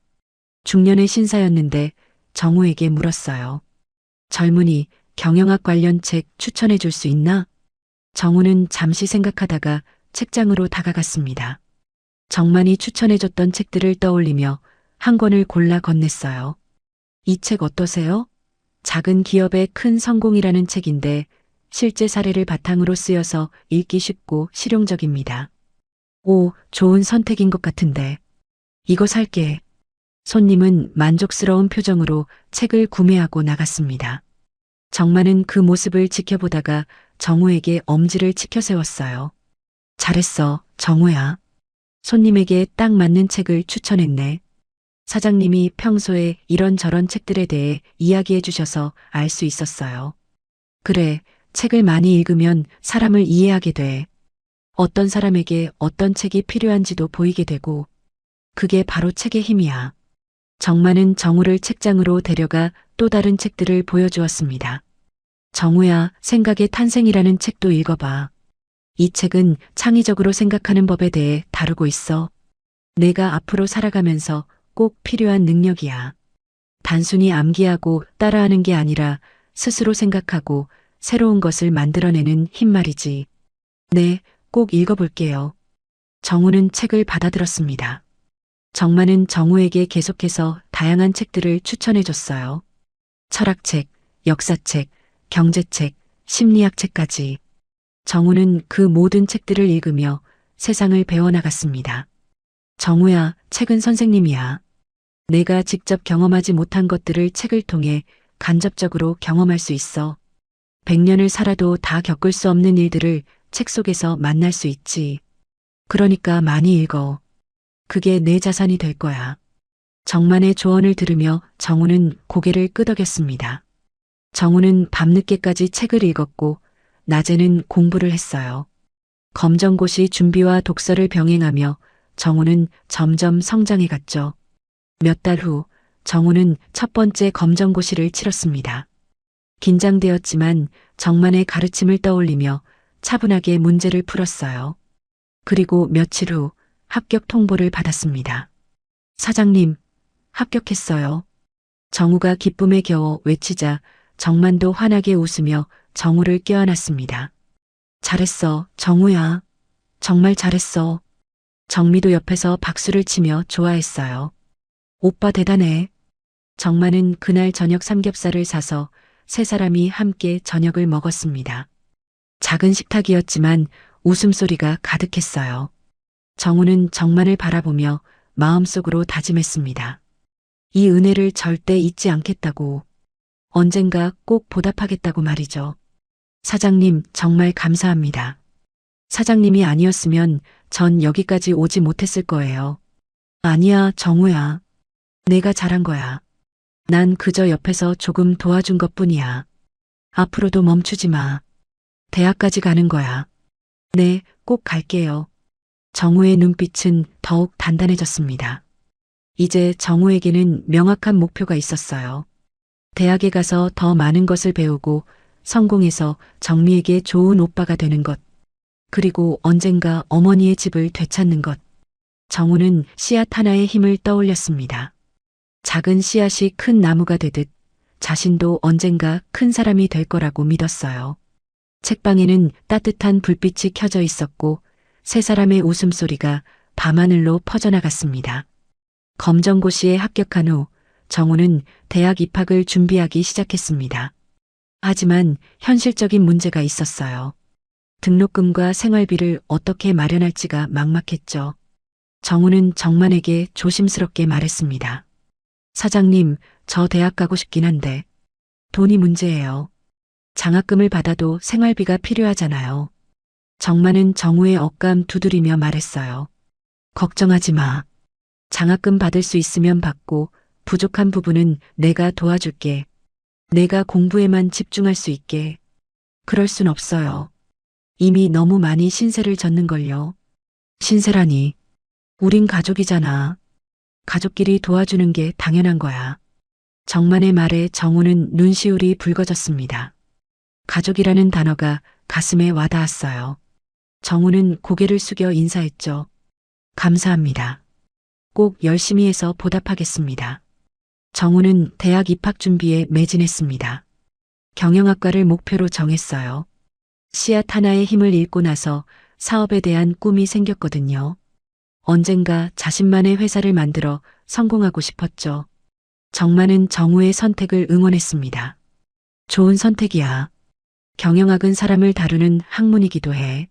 중년의 신사였는데 정우에게 물었어요. 젊은이, 경영학 관련 책 추천해 줄 수 있나? 정우는 잠시 생각하다가 책장으로 다가갔습니다. 정만이 추천해줬던 책들을 떠올리며 한 권을 골라 건넸어요. 이 책 어떠세요? 작은 기업의 큰 성공이라는 책인데 실제 사례를 바탕으로 쓰여서 읽기 쉽고 실용적입니다. 오, 좋은 선택인 것 같은데. 이거 살게. 손님은 만족스러운 표정으로 책을 구매하고 나갔습니다. 정만은 그 모습을 지켜보다가 정우에게 엄지를 치켜 세웠어요. 잘했어, 정우야. 손님에게 딱 맞는 책을 추천했네. 사장님이 평소에 이런저런 책들에 대해 이야기해 주셔서 알 수 있었어요. 그래, 책을 많이 읽으면 사람을 이해하게 돼. 어떤 사람에게 어떤 책이 필요한지도 보이게 되고, 그게 바로 책의 힘이야. 정만은 정우를 책장으로 데려가 또 다른 책들을 보여주었습니다. 정우야, 생각의 탄생이라는 책도 읽어봐. 이 책은 창의적으로 생각하는 법에 대해 다루고 있어. 내가 앞으로 살아가면서 꼭 필요한 능력이야. 단순히 암기하고 따라하는 게 아니라 스스로 생각하고 새로운 것을 만들어내는 힘 말이지. 네, 꼭 읽어볼게요. 정우는 책을 받아들었습니다. 정만은 정우에게 계속해서 다양한 책들을 추천해줬어요. 철학책, 역사책, 경제책, 심리학책까지. 정우는 그 모든 책들을 읽으며 세상을 배워나갔습니다. 정우야, 책은 선생님이야. 내가 직접 경험하지 못한 것들을 책을 통해 간접적으로 경험할 수 있어. 100년을 살아도 다 겪을 수 없는 일들을 책 속에서 만날 수 있지. 그러니까 많이 읽어. 그게 내 자산이 될 거야. 정만의 조언을 들으며 정우는 고개를 끄덕였습니다. 정우는 밤늦게까지 책을 읽었고 낮에는 공부를 했어요. 검정고시 준비와 독서를 병행하며 정우는 점점 성장해 갔죠. 몇 달 후 정우는 첫 번째 검정고시를 치렀습니다. 긴장되었지만 정만의 가르침을 떠올리며 차분하게 문제를 풀었어요. 그리고 며칠 후 합격 통보를 받았습니다. 사장님, 합격했어요. 정우가 기쁨에 겨워 외치자 정만도 환하게 웃으며 정우를 껴안았습니다. 잘했어, 정우야. 정말 잘했어. 정미도 옆에서 박수를 치며 좋아했어요. 오빠 대단해. 정만은 그날 저녁 삼겹살을 사서 세 사람이 함께 저녁을 먹었습니다. 작은 식탁이었지만 웃음소리가 가득했어요. 정우는 정만을 바라보며 마음속으로 다짐했습니다. 이 은혜를 절대 잊지 않겠다고. 언젠가 꼭 보답하겠다고 말이죠. 사장님, 정말 감사합니다. 사장님이 아니었으면 전 여기까지 오지 못했을 거예요. 아니야, 정우야. 내가 잘한 거야. 난 그저 옆에서 조금 도와준 것뿐이야. 앞으로도 멈추지 마. 대학까지 가는 거야. 네, 꼭 갈게요. 정우의 눈빛은 더욱 단단해졌습니다. 이제 정우에게는 명확한 목표가 있었어요. 대학에 가서 더 많은 것을 배우고 성공해서 정미에게 좋은 오빠가 되는 것. 그리고 언젠가 어머니의 집을 되찾는 것. 정우는 씨앗 하나의 힘을 떠올렸습니다. 작은 씨앗이 큰 나무가 되듯 자신도 언젠가 큰 사람이 될 거라고 믿었어요. 책방에는 따뜻한 불빛이 켜져 있었고 세 사람의 웃음소리가 밤하늘로 퍼져나갔습니다. 검정고시에 합격한 후 정우는 대학 입학을 준비하기 시작했습니다. 하지만 현실적인 문제가 있었어요. 등록금과 생활비를 어떻게 마련할지가 막막했죠. 정우는 정만에게 조심스럽게 말했습니다. 사장님, 저 대학 가고 싶긴 한데 돈이 문제예요. 장학금을 받아도 생활비가 필요하잖아요. 정만은 정우의 억감 두드리며 말했어요. 걱정하지 마. 장학금 받을 수 있으면 받고 부족한 부분은 내가 도와줄게. 내가 공부에만 집중할 수 있게. 그럴 순 없어요. 이미 너무 많이 신세를 졌는걸요. 신세라니. 우린 가족이잖아. 가족끼리 도와주는 게 당연한 거야. 정만의 말에 정우는 눈시울이 붉어졌습니다. 가족이라는 단어가 가슴에 와닿았어요. 정우는 고개를 숙여 인사했죠. 감사합니다. 꼭 열심히 해서 보답하겠습니다. 정우는 대학 입학 준비에 매진했습니다. 경영학과를 목표로 정했어요. 씨앗 하나의 힘을 잃고 나서 사업에 대한 꿈이 생겼거든요. 언젠가 자신만의 회사를 만들어 성공하고 싶었죠. 정만은 정우의 선택을 응원했습니다. 좋은 선택이야. 경영학은 사람을 다루는 학문이기도 해.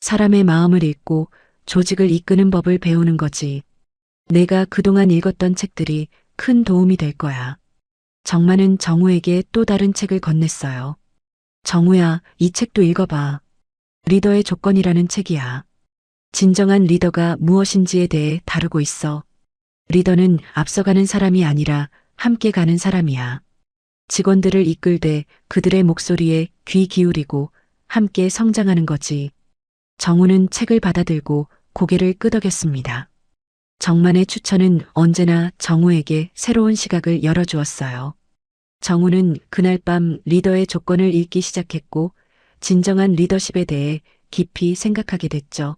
사람의 마음을 읽고 조직을 이끄는 법을 배우는 거지. 내가 그동안 읽었던 책들이 큰 도움이 될 거야. 정만은 정우에게 또 다른 책을 건넸어요. 정우야, 이 책도 읽어봐. 리더의 조건이라는 책이야. 진정한 리더가 무엇인지에 대해 다루고 있어. 리더는 앞서가는 사람이 아니라 함께 가는 사람이야. 직원들을 이끌되 그들의 목소리에 귀 기울이고 함께 성장하는 거지. 정우는 책을 받아들고 고개를 끄덕였습니다. 정만의 추천은 언제나 정우에게 새로운 시각을 열어주었어요. 정우는 그날 밤 리더의 조건을 읽기 시작했고 진정한 리더십에 대해 깊이 생각하게 됐죠.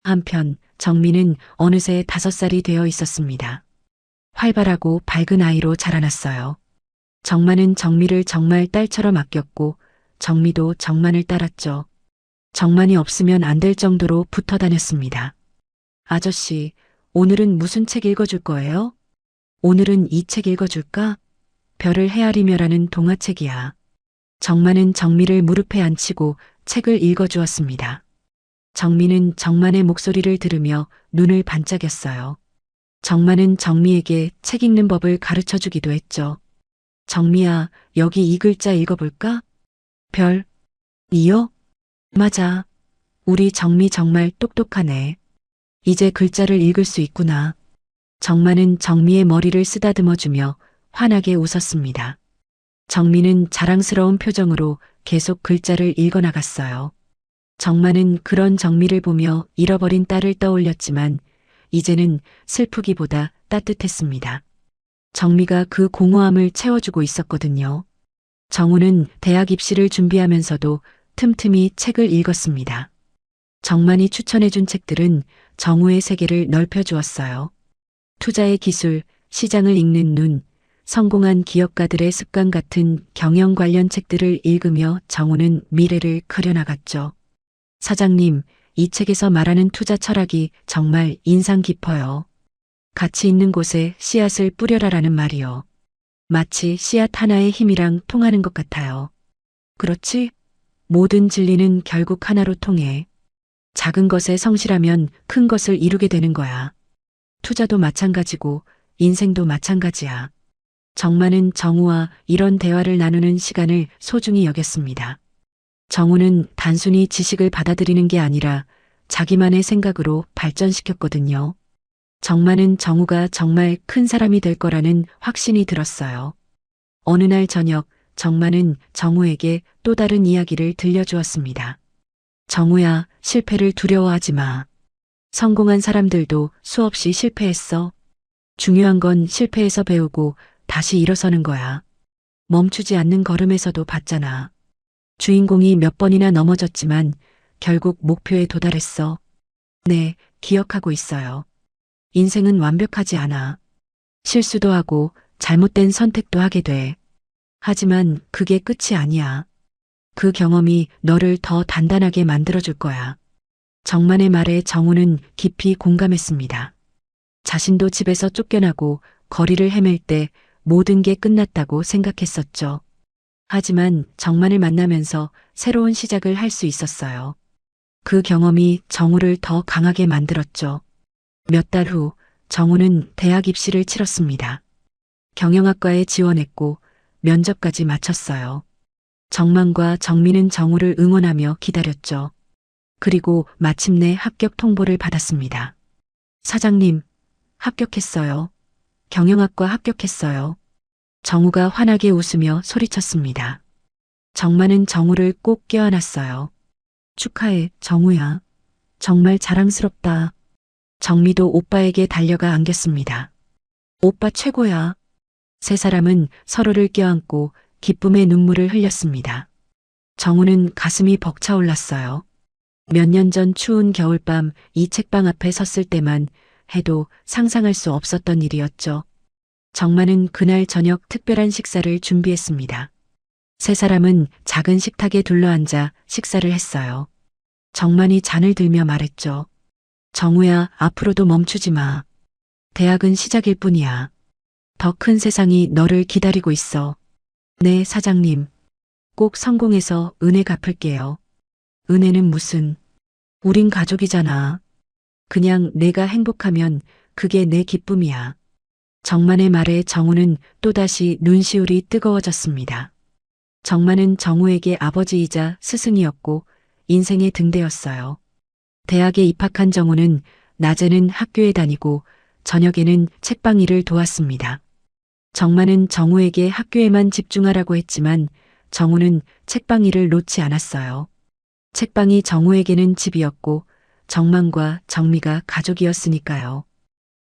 한편 정민은 어느새 5살이 되어 있었습니다. 활발하고 밝은 아이로 자라났어요. 정만은 정미를 정말 딸처럼 아꼈고 정미도 정만을 따랐죠. 정만이 없으면 안 될 정도로 붙어 다녔습니다. 아저씨, 오늘은 무슨 책 읽어줄 거예요? 오늘은 이 책 읽어줄까? 별을 헤아리며라는 동화책이야. 정만은 정미를 무릎에 앉히고 책을 읽어주었습니다. 정미는 정만의 목소리를 들으며 눈을 반짝였어요. 정만은 정미에게 책 읽는 법을 가르쳐 주기도 했죠. 정미야, 여기 이 글자 읽어볼까? 별, 이요? 맞아. 우리 정미 정말 똑똑하네. 이제 글자를 읽을 수 있구나. 정만은 정미의 머리를 쓰다듬어주며 환하게 웃었습니다. 정미는 자랑스러운 표정으로 계속 글자를 읽어나갔어요. 정만은 그런 정미를 보며 잃어버린 딸을 떠올렸지만 이제는 슬프기보다 따뜻했습니다. 정미가 그 공허함을 채워주고 있었거든요. 정우는 대학 입시를 준비하면서도 틈틈이 책을 읽었습니다. 정만이 추천해준 책들은 정우의 세계를 넓혀주었어요. 투자의 기술, 시장을 읽는 눈, 성공한 기업가들의 습관 같은 경영 관련 책들을 읽으며 정우는 미래를 그려나갔죠. 사장님, 이 책에서 말하는 투자 철학이 정말 인상 깊어요. 가치 있는 곳에 씨앗을 뿌려라라는 말이요. 마치 씨앗 하나의 힘이랑 통하는 것 같아요. 그렇지? 모든 진리는 결국 하나로 통해. 작은 것에 성실하면 큰 것을 이루게 되는 거야. 투자도 마찬가지고 인생도 마찬가지야. 정만은 정우와 이런 대화를 나누는 시간을 소중히 여겼습니다. 정우는 단순히 지식을 받아들이는 게 아니라 자기만의 생각으로 발전시켰거든요. 정만은 정우가 정말 큰 사람이 될 거라는 확신이 들었어요. 어느 날 저녁 정만은 정우에게 또 다른 이야기를 들려주었습니다. 정우야, 실패를 두려워하지 마. 성공한 사람들도 수없이 실패했어. 중요한 건 실패해서 배우고 다시 일어서는 거야. 멈추지 않는 걸음에서도 봤잖아. 주인공이 몇 번이나 넘어졌지만 결국 목표에 도달했어. 네, 기억하고 있어요. 인생은 완벽하지 않아. 실수도 하고 잘못된 선택도 하게 돼. 하지만 그게 끝이 아니야. 그 경험이 너를 더 단단하게 만들어줄 거야. 정만의 말에 정우는 깊이 공감했습니다. 자신도 집에서 쫓겨나고 거리를 헤맬 때 모든 게 끝났다고 생각했었죠. 하지만 정만을 만나면서 새로운 시작을 할 수 있었어요. 그 경험이 정우를 더 강하게 만들었죠. 몇 달 후 정우는 대학 입시를 치렀습니다. 경영학과에 지원했고 면접까지 마쳤어요. 정만과 정민은 정우를 응원하며 기다렸죠. 그리고 마침내 합격 통보를 받았습니다. 사장님, 합격했어요. 경영학과 합격했어요. 정우가 환하게 웃으며 소리쳤습니다. 정만은 정우를 꼭 껴안았어요. 축하해, 정우야. 정말 자랑스럽다. 정미도 오빠에게 달려가 안겼습니다. 오빠 최고야. 세 사람은 서로를 껴안고 기쁨의 눈물을 흘렸습니다. 정우는 가슴이 벅차올랐어요. 몇 년 전 추운 겨울밤 이 책방 앞에 섰을 때만 해도 상상할 수 없었던 일이었죠. 정만은 그날 저녁 특별한 식사를 준비했습니다. 세 사람은 작은 식탁에 둘러앉아 식사를 했어요. 정만이 잔을 들며 말했죠. 정우야, 앞으로도 멈추지 마. 대학은 시작일 뿐이야. 더 큰 세상이 너를 기다리고 있어. 네, 사장님. 꼭 성공해서 은혜 갚을게요. 은혜는 무슨? 우린 가족이잖아. 그냥 내가 행복하면 그게 내 기쁨이야. 정만의 말에 정우는 또다시 눈시울이 뜨거워졌습니다. 정만은 정우에게 아버지이자 스승이었고 인생의 등대였어요. 대학에 입학한 정우는 낮에는 학교에 다니고 저녁에는 책방 일을 도왔습니다. 정만은 정우에게 학교에만 집중하라고 했지만 정우는 책방 일을 놓지 않았어요. 책방이 정우에게는 집이었고 정만과 정미가 가족이었으니까요.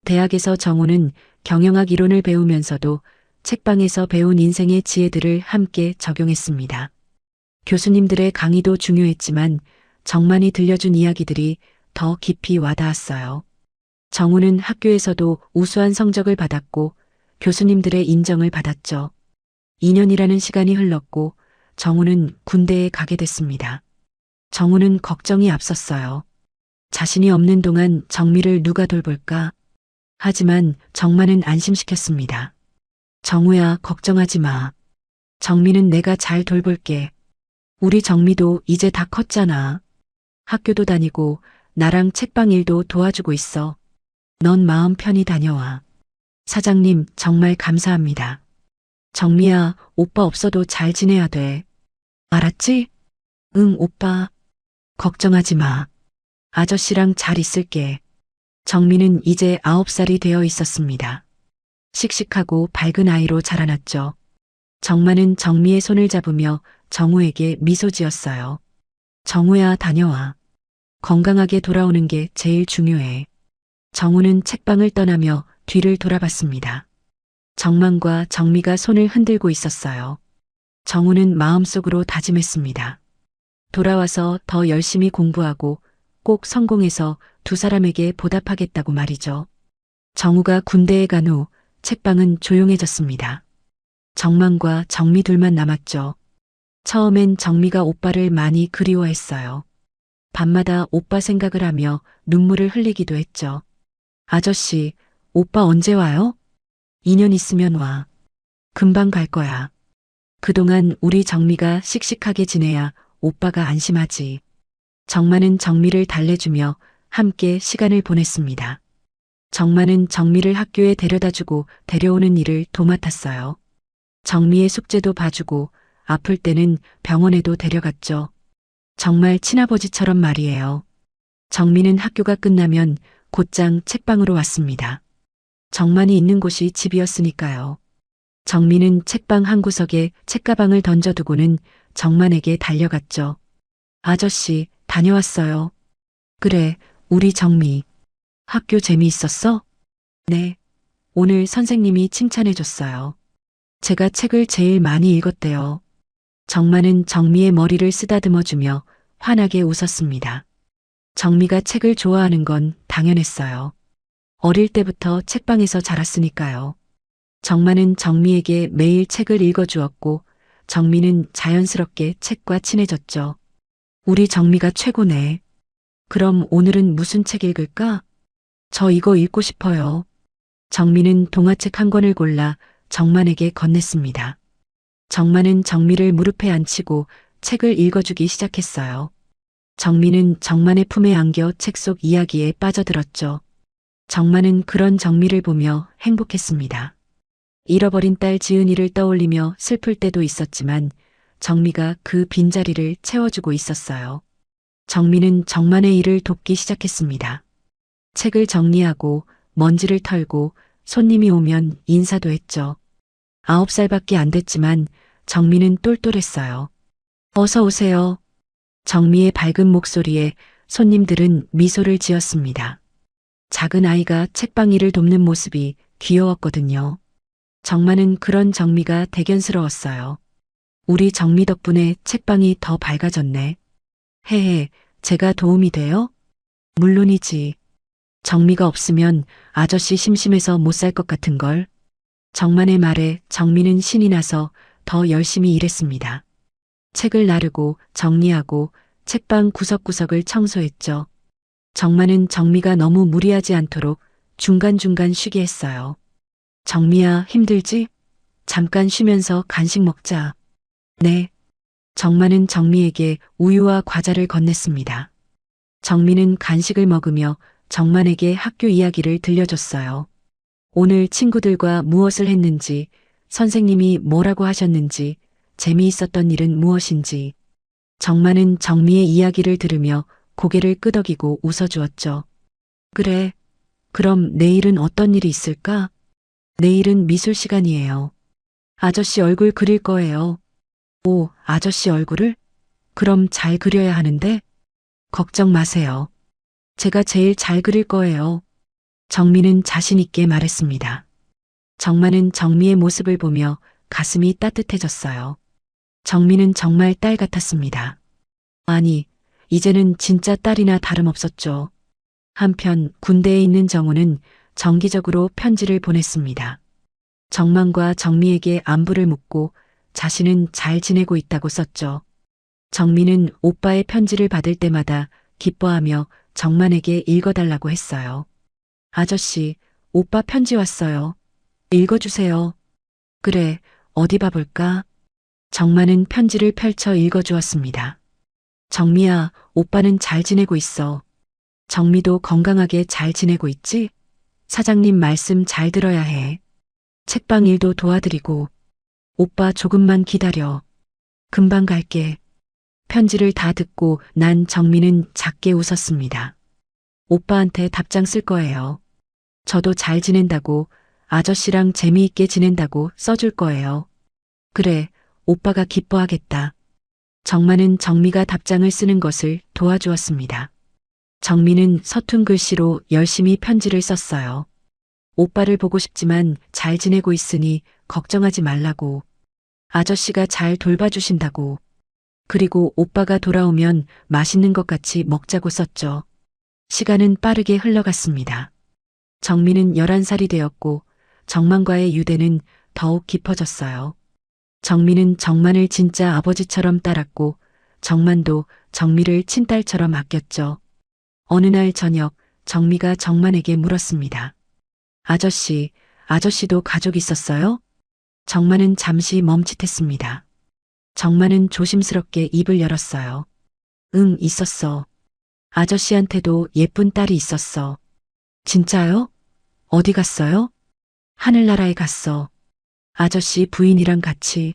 대학에서 정우는 경영학 이론을 배우면서도 책방에서 배운 인생의 지혜들을 함께 적용했습니다. 교수님들의 강의도 중요했지만 정만이 들려준 이야기들이 더 깊이 와닿았어요. 정우는 학교에서도 우수한 성적을 받았고 교수님들의 인정을 받았죠. 2년이라는 시간이 흘렀고 정우는 군대에 가게 됐습니다. 정우는 걱정이 앞섰어요. 자신이 없는 동안 정미를 누가 돌볼까? 하지만 정만은 안심시켰습니다. 정우야, 걱정하지 마. 정미는 내가 잘 돌볼게. 우리 정미도 이제 다 컸잖아. 학교도 다니고 나랑 책방 일도 도와주고 있어. 넌 마음 편히 다녀와. 사장님, 정말 감사합니다. 정미야, 오빠 없어도 잘 지내야 돼. 알았지? 응, 오빠. 걱정하지 마. 아저씨랑 잘 있을게. 정미는 이제 9살이 되어 있었습니다. 씩씩하고 밝은 아이로 자라났죠. 정만은 정미의 손을 잡으며 정우에게 미소 지었어요. 정우야, 다녀와. 건강하게 돌아오는 게 제일 중요해. 정우는 책방을 떠나며 뒤를 돌아봤습니다. 정만과 정미가 손을 흔들고 있었어요. 정우는 마음속으로 다짐했습니다. 돌아와서 더 열심히 공부하고 꼭 성공해서 두 사람에게 보답하겠다고 말이죠. 정우가 군대에 간 후 책방은 조용해졌습니다. 정만과 정미 둘만 남았죠. 처음엔 정미가 오빠를 많이 그리워했어요. 밤마다 오빠 생각을 하며 눈물을 흘리기도 했죠. 아저씨, 오빠 언제 와요? 2년 있으면 와. 금방 갈 거야. 그동안 우리 정미가 씩씩하게 지내야 오빠가 안심하지. 정만은 정미를 달래주며 함께 시간을 보냈습니다. 정만은 정미를 학교에 데려다주고 데려오는 일을 도맡았어요. 정미의 숙제도 봐주고 아플 때는 병원에도 데려갔죠. 정말 친아버지처럼 말이에요. 정미는 학교가 끝나면 곧장 책방으로 왔습니다. 정만이 있는 곳이 집이었으니까요. 정미는 책방 한 구석에 책가방을 던져두고는 정만에게 달려갔죠. 아저씨, 다녀왔어요. 그래, 우리 정미. 학교 재미있었어? 네. 오늘 선생님이 칭찬해줬어요. 제가 책을 제일 많이 읽었대요. 정만은 정미의 머리를 쓰다듬어주며 환하게 웃었습니다. 정미가 책을 좋아하는 건 당연했어요. 어릴 때부터 책방에서 자랐으니까요. 정만은 정미에게 매일 책을 읽어주었고 정미는 자연스럽게 책과 친해졌죠. 우리 정미가 최고네. 그럼 오늘은 무슨 책 읽을까? 저 이거 읽고 싶어요. 정미는 동화책 한 권을 골라 정만에게 건넸습니다. 정만은 정미를 무릎에 앉히고 책을 읽어주기 시작했어요. 정미는 정만의 품에 안겨 책 속 이야기에 빠져들었죠. 정만은 그런 정미를 보며 행복했습니다. 잃어버린 딸 지은이를 떠올리며 슬플 때도 있었지만 정미가 그 빈자리를 채워주고 있었어요. 정미는 정만의 일을 돕기 시작했습니다. 책을 정리하고 먼지를 털고 손님이 오면 인사도 했죠. 9살밖에 안 됐지만 정미는 똘똘했어요. 어서 오세요. 정미의 밝은 목소리에 손님들은 미소를 지었습니다. 작은 아이가 책방 일을 돕는 모습이 귀여웠거든요. 정만은 그런 정미가 대견스러웠어요. 우리 정미 덕분에 책방이 더 밝아졌네. 헤헤, 제가 도움이 돼요? 물론이지. 정미가 없으면 아저씨 심심해서 못 살 것 같은걸. 정만의 말에 정미는 신이 나서 더 열심히 일했습니다. 책을 나르고 정리하고 책방 구석구석을 청소했죠. 정만은 정미가 너무 무리하지 않도록 중간중간 쉬게 했어요. 정미야, 힘들지? 잠깐 쉬면서 간식 먹자. 네. 정만은 정미에게 우유와 과자를 건넸습니다. 정미는 간식을 먹으며 정만에게 학교 이야기를 들려줬어요. 오늘 친구들과 무엇을 했는지, 선생님이 뭐라고 하셨는지, 재미있었던 일은 무엇인지. 정만은 정미의 이야기를 들으며 고개를 끄덕이고 웃어주었죠. 그래. 그럼 내일은 어떤 일이 있을까? 내일은 미술 시간이에요. 아저씨 얼굴 그릴 거예요. 오, 아저씨 얼굴을? 그럼 잘 그려야 하는데? 걱정 마세요. 제가 제일 잘 그릴 거예요. 정미는 자신 있게 말했습니다. 정만은 정미의 모습을 보며 가슴이 따뜻해졌어요. 정미는 정말 딸 같았습니다. 아니, 이제는 진짜 딸이나 다름없었죠. 한편 군대에 있는 정우는 정기적으로 편지를 보냈습니다. 정만과 정미에게 안부를 묻고 자신은 잘 지내고 있다고 썼죠. 정미는 오빠의 편지를 받을 때마다 기뻐하며 정만에게 읽어달라고 했어요. 아저씨, 오빠 편지 왔어요. 읽어주세요. 그래, 어디 봐볼까? 정만은 편지를 펼쳐 읽어주었습니다. 정미야, 오빠는 잘 지내고 있어. 정미도 건강하게 잘 지내고 있지? 사장님 말씀 잘 들어야 해. 책방 일도 도와드리고. 오빠 조금만 기다려. 금방 갈게. 편지를 다 듣고 난 정미는 작게 웃었습니다. 오빠한테 답장 쓸 거예요. 저도 잘 지낸다고, 아저씨랑 재미있게 지낸다고 써줄 거예요. 그래, 오빠가 기뻐하겠다. 정만은 정미가 답장을 쓰는 것을 도와주었습니다. 정미는 서툰 글씨로 열심히 편지를 썼어요. 오빠를 보고 싶지만 잘 지내고 있으니 걱정하지 말라고. 아저씨가 잘 돌봐주신다고. 그리고 오빠가 돌아오면 맛있는 것 같이 먹자고 썼죠. 시간은 빠르게 흘러갔습니다. 정미는 11살이 되었고 정만과의 유대는 더욱 깊어졌어요. 정미는 정만을 진짜 아버지처럼 따랐고 정만도 정미를 친딸처럼 아꼈죠. 어느 날 저녁 정미가 정만에게 물었습니다. 아저씨도 가족 있었어요? 정만은 잠시 멈칫했습니다. 정만은 조심스럽게 입을 열었어요. 응, 있었어. 아저씨한테도 예쁜 딸이 있었어. 진짜요? 어디 갔어요? 하늘나라에 갔어. 아저씨 부인이랑 같이.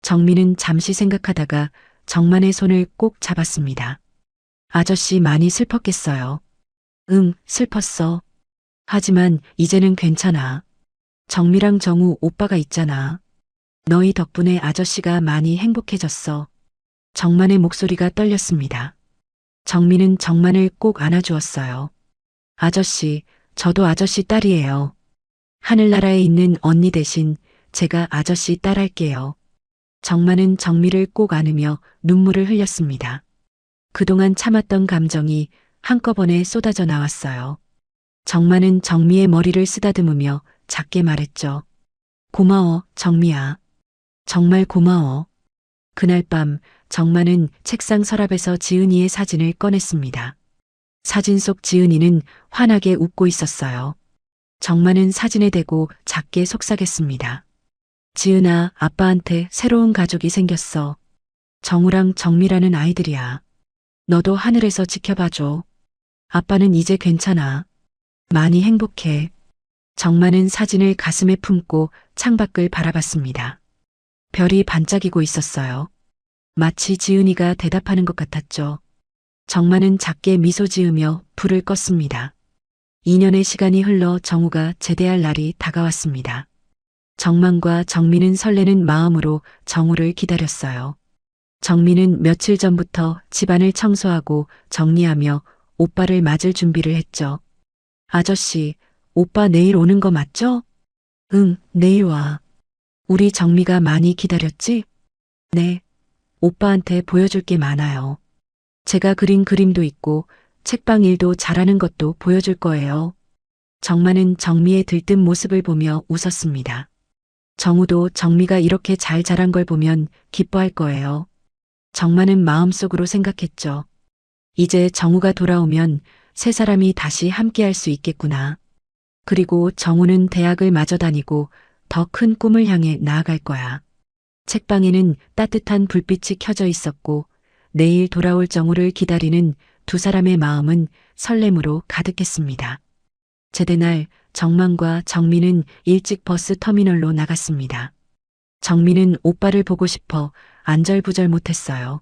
정미는 잠시 생각하다가 정만의 손을 꼭 잡았습니다. 아저씨 많이 슬펐겠어요. 응, 슬펐어. 하지만 이제는 괜찮아. 정미랑 정우 오빠가 있잖아. 너희 덕분에 아저씨가 많이 행복해졌어. 정만의 목소리가 떨렸습니다. 정미는 정만을 꼭 안아주었어요. 아저씨, 저도 아저씨 딸이에요. 하늘나라에 있는 언니 대신 제가 아저씨 딸 할게요. 정만은 정미를 꼭 안으며 눈물을 흘렸습니다. 그동안 참았던 감정이 한꺼번에 쏟아져 나왔어요. 정만은 정미의 머리를 쓰다듬으며 작게 말했죠. 고마워, 정미야. 정말 고마워. 그날 밤 정만은 책상 서랍에서 지은이의 사진을 꺼냈습니다. 사진 속 지은이는 환하게 웃고 있었어요. 정만은 사진에 대고 작게 속삭였습니다. 지은아, 아빠한테 새로운 가족이 생겼어. 정우랑 정미라는 아이들이야. 너도 하늘에서 지켜봐줘. 아빠는 이제 괜찮아. 많이 행복해. 정만은 사진을 가슴에 품고 창밖을 바라봤습니다. 별이 반짝이고 있었어요. 마치 지은이가 대답하는 것 같았죠. 정만은 작게 미소 지으며 불을 껐습니다. 2년의 시간이 흘러 정우가 제대할 날이 다가왔습니다. 정만과 정미는 설레는 마음으로 정우를 기다렸어요. 정미는 며칠 전부터 집안을 청소하고 정리하며 오빠를 맞을 준비를 했죠. 아저씨, 오빠 내일 오는 거 맞죠? 응, 내일 와. 우리 정미가 많이 기다렸지? 네. 오빠한테 보여줄 게 많아요. 제가 그린 그림도 있고 책방 일도 잘하는 것도 보여줄 거예요. 정마는 정미의 들뜬 모습을 보며 웃었습니다. 정우도 정미가 이렇게 잘 자란 걸 보면 기뻐할 거예요. 정마는 마음속으로 생각했죠. 이제 정우가 돌아오면 세 사람이 다시 함께할 수 있겠구나. 그리고 정우는 대학을 마저 다니고 더 큰 꿈을 향해 나아갈 거야. 책방에는 따뜻한 불빛이 켜져 있었고 내일 돌아올 정우를 기다리는 두 사람의 마음은 설렘으로 가득했습니다. 제대날 정만과 정민은 일찍 버스 터미널로 나갔습니다. 정민은 오빠를 보고 싶어 안절부절 못했어요.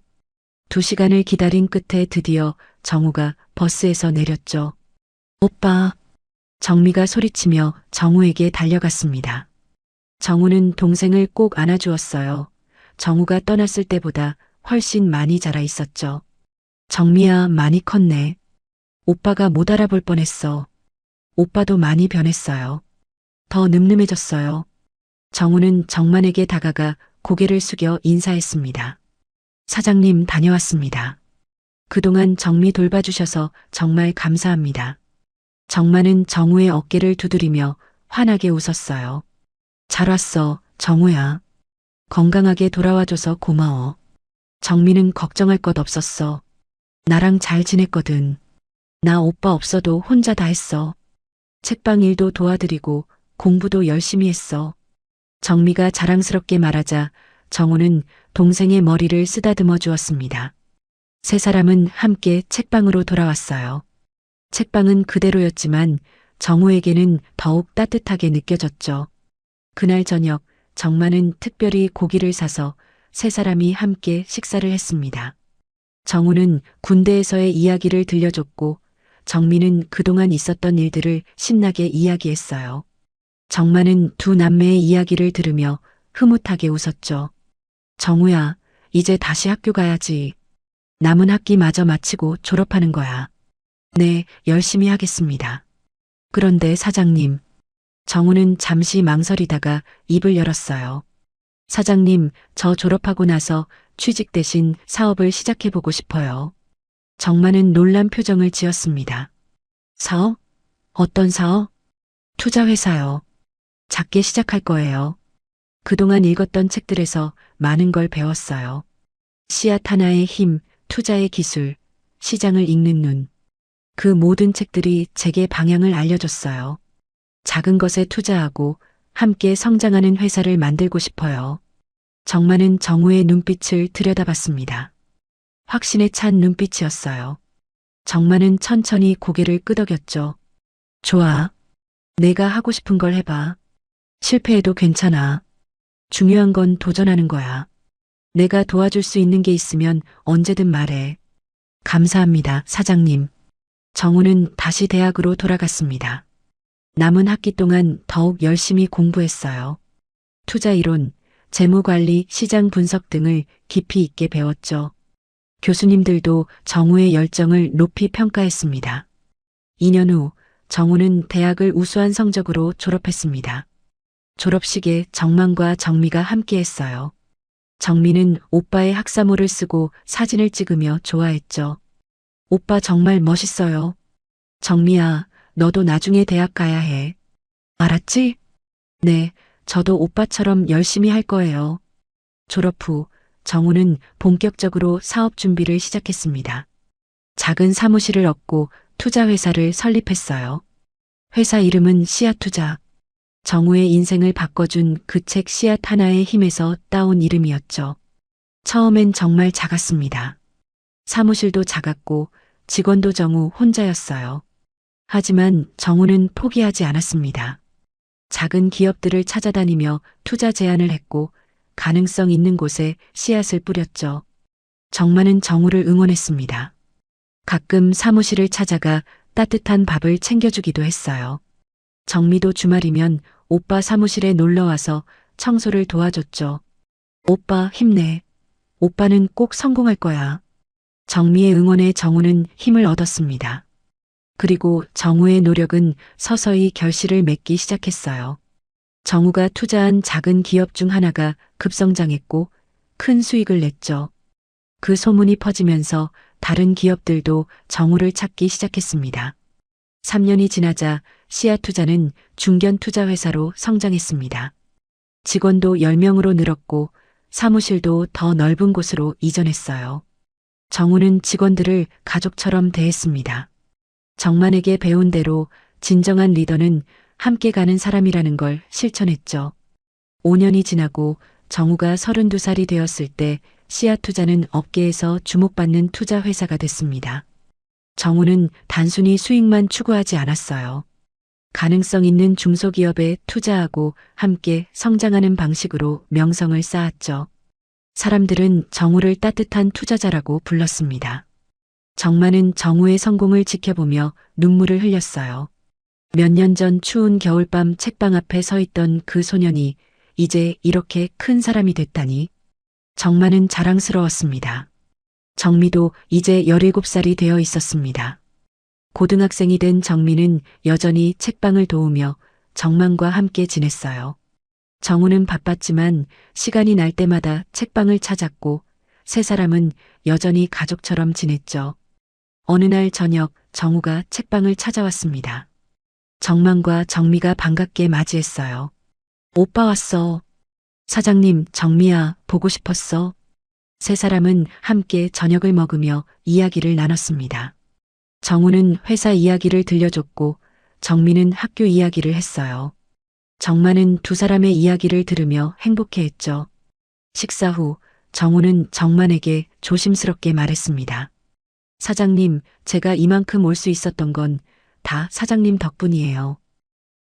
2시간을 기다린 끝에 드디어 정우가 버스에서 내렸죠. 오빠. 정미가 소리치며 정우에게 달려갔습니다. 정우는 동생을 꼭 안아주었어요. 정우가 떠났을 때보다 훨씬 많이 자라 있었죠. 정미야, 많이 컸네. 오빠가 못 알아볼 뻔했어. 오빠도 많이 변했어요. 더 늠름해졌어요. 정우는 정만에게 다가가 고개를 숙여 인사했습니다. 사장님, 다녀왔습니다. 그동안 정미 돌봐주셔서 정말 감사합니다. 정만은 정우의 어깨를 두드리며 환하게 웃었어요. 잘 왔어, 정우야. 건강하게 돌아와줘서 고마워. 정미는 걱정할 것 없었어. 나랑 잘 지냈거든. 나 오빠 없어도 혼자 다 했어. 책방 일도 도와드리고 공부도 열심히 했어. 정미가 자랑스럽게 말하자 정우는 동생의 머리를 쓰다듬어 주었습니다. 세 사람은 함께 책방으로 돌아왔어요. 책방은 그대로였지만 정우에게는 더욱 따뜻하게 느껴졌죠. 그날 저녁 정만은 특별히 고기를 사서 세 사람이 함께 식사를 했습니다. 정우는 군대에서의 이야기를 들려줬고 정민은 그동안 있었던 일들을 신나게 이야기했어요. 정만은 두 남매의 이야기를 들으며 흐뭇하게 웃었죠. 정우야, 이제 다시 학교 가야지. 남은 학기 마저 마치고 졸업하는 거야. 네, 열심히 하겠습니다. 그런데 사장님. 정우는 잠시 망설이다가 입을 열었어요. 사장님, 저 졸업하고 나서 취직 대신 사업을 시작해보고 싶어요. 정만은 놀란 표정을 지었습니다. 사업? 어떤 사업? 투자회사요. 작게 시작할 거예요. 그동안 읽었던 책들에서 많은 걸 배웠어요. 씨앗 하나의 힘, 투자의 기술, 시장을 읽는 눈. 그 모든 책들이 제게 방향을 알려줬어요. 작은 것에 투자하고 함께 성장하는 회사를 만들고 싶어요. 정만은 정우의 눈빛을 들여다봤습니다. 확신에 찬 눈빛이었어요. 정만은 천천히 고개를 끄덕였죠. 좋아. 내가 하고 싶은 걸 해봐. 실패해도 괜찮아. 중요한 건 도전하는 거야. 내가 도와줄 수 있는 게 있으면 언제든 말해. 감사합니다, 사장님. 정우는 다시 대학으로 돌아갔습니다. 남은 학기 동안 더욱 열심히 공부했어요. 투자 이론, 재무관리, 시장 분석 등을 깊이 있게 배웠죠. 교수님들도 정우의 열정을 높이 평가했습니다. 2년 후 정우는 대학을 우수한 성적으로 졸업했습니다. 졸업식에 정만과 정미가 함께했어요. 정미는 오빠의 학사모를 쓰고 사진을 찍으며 좋아했죠. 오빠 정말 멋있어요. 정미야, 너도 나중에 대학 가야 해. 알았지? 네, 저도 오빠처럼 열심히 할 거예요. 졸업 후 정우는 본격적으로 사업 준비를 시작했습니다. 작은 사무실을 얻고 투자회사를 설립했어요. 회사 이름은 씨앗투자. 정우의 인생을 바꿔준 그 책 씨앗 하나의 힘에서 따온 이름이었죠. 처음엔 정말 작았습니다. 사무실도 작았고 직원도 정우 혼자였어요. 하지만 정우는 포기하지 않았습니다. 작은 기업들을 찾아다니며 투자 제안을 했고 가능성 있는 곳에 씨앗을 뿌렸죠. 정만은 정우를 응원했습니다. 가끔 사무실을 찾아가 따뜻한 밥을 챙겨주기도 했어요. 정미도 주말이면 오빠 사무실에 놀러와서 청소를 도와줬죠. 오빠 힘내. 오빠는 꼭 성공할 거야. 정미의 응원에 정우는 힘을 얻었습니다. 그리고 정우의 노력은 서서히 결실을 맺기 시작했어요. 정우가 투자한 작은 기업 중 하나가 급성장했고 큰 수익을 냈죠. 그 소문이 퍼지면서 다른 기업들도 정우를 찾기 시작했습니다. 3년이 지나자 씨앗투자는 중견 투자 회사로 성장했습니다. 직원도 10명으로 늘었고 사무실도 더 넓은 곳으로 이전했어요. 정우는 직원들을 가족처럼 대했습니다. 정만에게 배운 대로 진정한 리더는 함께 가는 사람이라는 걸 실천했죠. 5년이 지나고 정우가 32살이 되었을 때 씨앗투자는 업계에서 주목받는 투자 회사가 됐습니다. 정우는 단순히 수익만 추구하지 않았어요. 가능성 있는 중소기업에 투자하고 함께 성장하는 방식으로 명성을 쌓았죠. 사람들은 정우를 따뜻한 투자자라고 불렀습니다. 정만은 정우의 성공을 지켜보며 눈물을 흘렸어요. 몇 년 전 추운 겨울밤 책방 앞에 서 있던 그 소년이 이제 이렇게 큰 사람이 됐다니. 정만은 자랑스러웠습니다. 정미도 이제 17살이 되어 있었습니다. 고등학생이 된 정미는 여전히 책방을 도우며 정만과 함께 지냈어요. 정우는 바빴지만 시간이 날 때마다 책방을 찾았고 세 사람은 여전히 가족처럼 지냈죠. 어느 날 저녁 정우가 책방을 찾아왔습니다. 정만과 정미가 반갑게 맞이했어요. 오빠 왔어. 사장님, 정미야, 보고 싶었어. 세 사람은 함께 저녁을 먹으며 이야기를 나눴습니다. 정우는 회사 이야기를 들려줬고 정미는 학교 이야기를 했어요. 정만은 두 사람의 이야기를 들으며 행복해했죠. 식사 후 정우는 정만에게 조심스럽게 말했습니다. 사장님, 제가 이만큼 올 수 있었던 건 다 사장님 덕분이에요.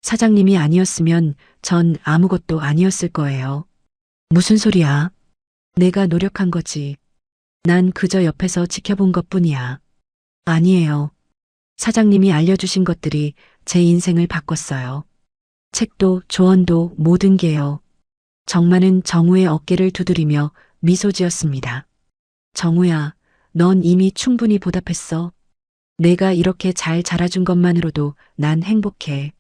사장님이 아니었으면 전 아무것도 아니었을 거예요. 무슨 소리야? 내가 노력한 거지. 난 그저 옆에서 지켜본 것뿐이야. 아니에요. 사장님이 알려주신 것들이 제 인생을 바꿨어요. 책도 조언도 모든 게요. 정만은 정우의 어깨를 두드리며 미소 지었습니다. 정우야, 넌 이미 충분히 보답했어. 내가 이렇게 잘 자라준 것만으로도 난 행복해.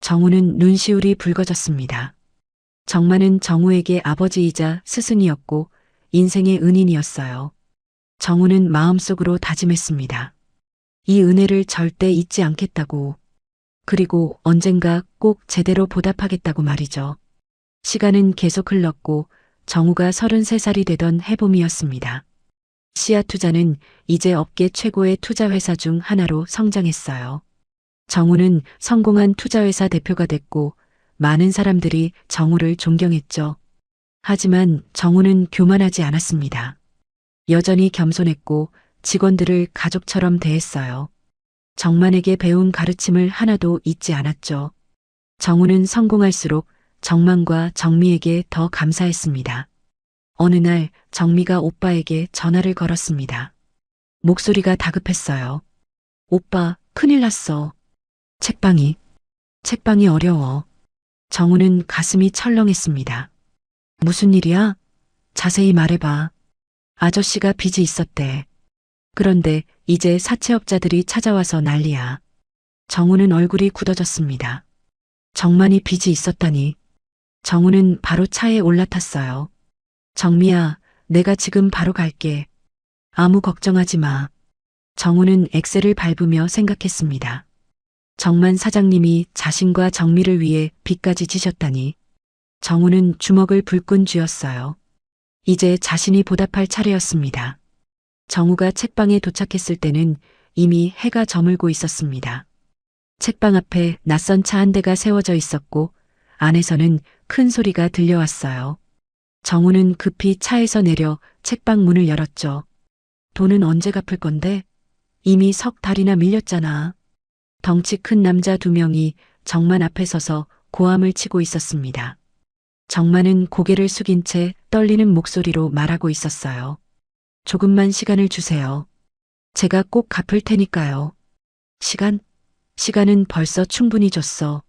정우는 눈시울이 붉어졌습니다. 정만은 정우에게 아버지이자 스승이었고 인생의 은인이었어요. 정우는 마음속으로 다짐했습니다. 이 은혜를 절대 잊지 않겠다고. 그리고 언젠가 꼭 제대로 보답하겠다고 말이죠. 시간은 계속 흘렀고 정우가 33살이 되던 해봄이었습니다. 씨앗투자는 이제 업계 최고의 투자회사 중 하나로 성장했어요. 정우는 성공한 투자회사 대표가 됐고 많은 사람들이 정우를 존경했죠. 하지만 정우는 교만하지 않았습니다. 여전히 겸손했고 직원들을 가족처럼 대했어요. 정만에게 배운 가르침을 하나도 잊지 않았죠. 정우는 성공할수록 정만과 정미에게 더 감사했습니다. 어느 날 정미가 오빠에게 전화를 걸었습니다. 목소리가 다급했어요. 오빠, 큰일 났어. 책방이 어려워. 정우는 가슴이 철렁했습니다. 무슨 일이야? 자세히 말해봐. 아저씨가 빚이 있었대. 그런데 이제 사채업자들이 찾아와서 난리야. 정우는 얼굴이 굳어졌습니다. 정만이 빚이 있었다니. 정우는 바로 차에 올라탔어요. 정미야, 내가 지금 바로 갈게. 아무 걱정하지 마. 정우는 엑셀을 밟으며 생각했습니다. 정만 사장님이 자신과 정미를 위해 빚까지 지셨다니. 정우는 주먹을 불끈 쥐었어요. 이제 자신이 보답할 차례였습니다. 정우가 책방에 도착했을 때는 이미 해가 저물고 있었습니다. 책방 앞에 낯선 차 한 대가 세워져 있었고 안에서는 큰 소리가 들려왔어요. 정우는 급히 차에서 내려 책방 문을 열었죠. 돈은 언제 갚을 건데? 이미 석 달이나 밀렸잖아. 덩치 큰 남자 두 명이 정만 앞에 서서 고함을 치고 있었습니다. 정만은 고개를 숙인 채 떨리는 목소리로 말하고 있었어요. 조금만 시간을 주세요. 제가 꼭 갚을 테니까요. 시간은 벌써 충분히 줬어.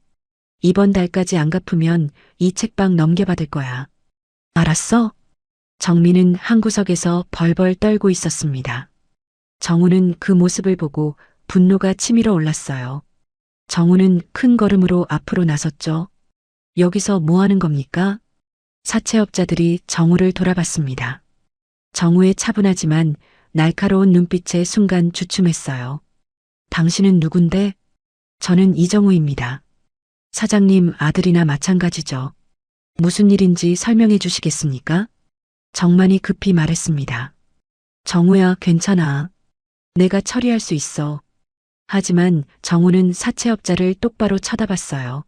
이번 달까지 안 갚으면 이 책방 넘겨받을 거야. 알았어? 정민은 한 구석에서 벌벌 떨고 있었습니다. 정우는 그 모습을 보고 분노가 치밀어 올랐어요. 정우는 큰 걸음으로 앞으로 나섰죠. 여기서 뭐 하는 겁니까? 사채업자들이 정우를 돌아봤습니다. 정우의 차분하지만 날카로운 눈빛에 순간 주춤했어요. 당신은 누군데? 저는 이정우입니다. 사장님 아들이나 마찬가지죠. 무슨 일인지 설명해 주시겠습니까? 정만이 급히 말했습니다. 정우야, 괜찮아. 내가 처리할 수 있어. 하지만 정우는 사채업자를 똑바로 쳐다봤어요.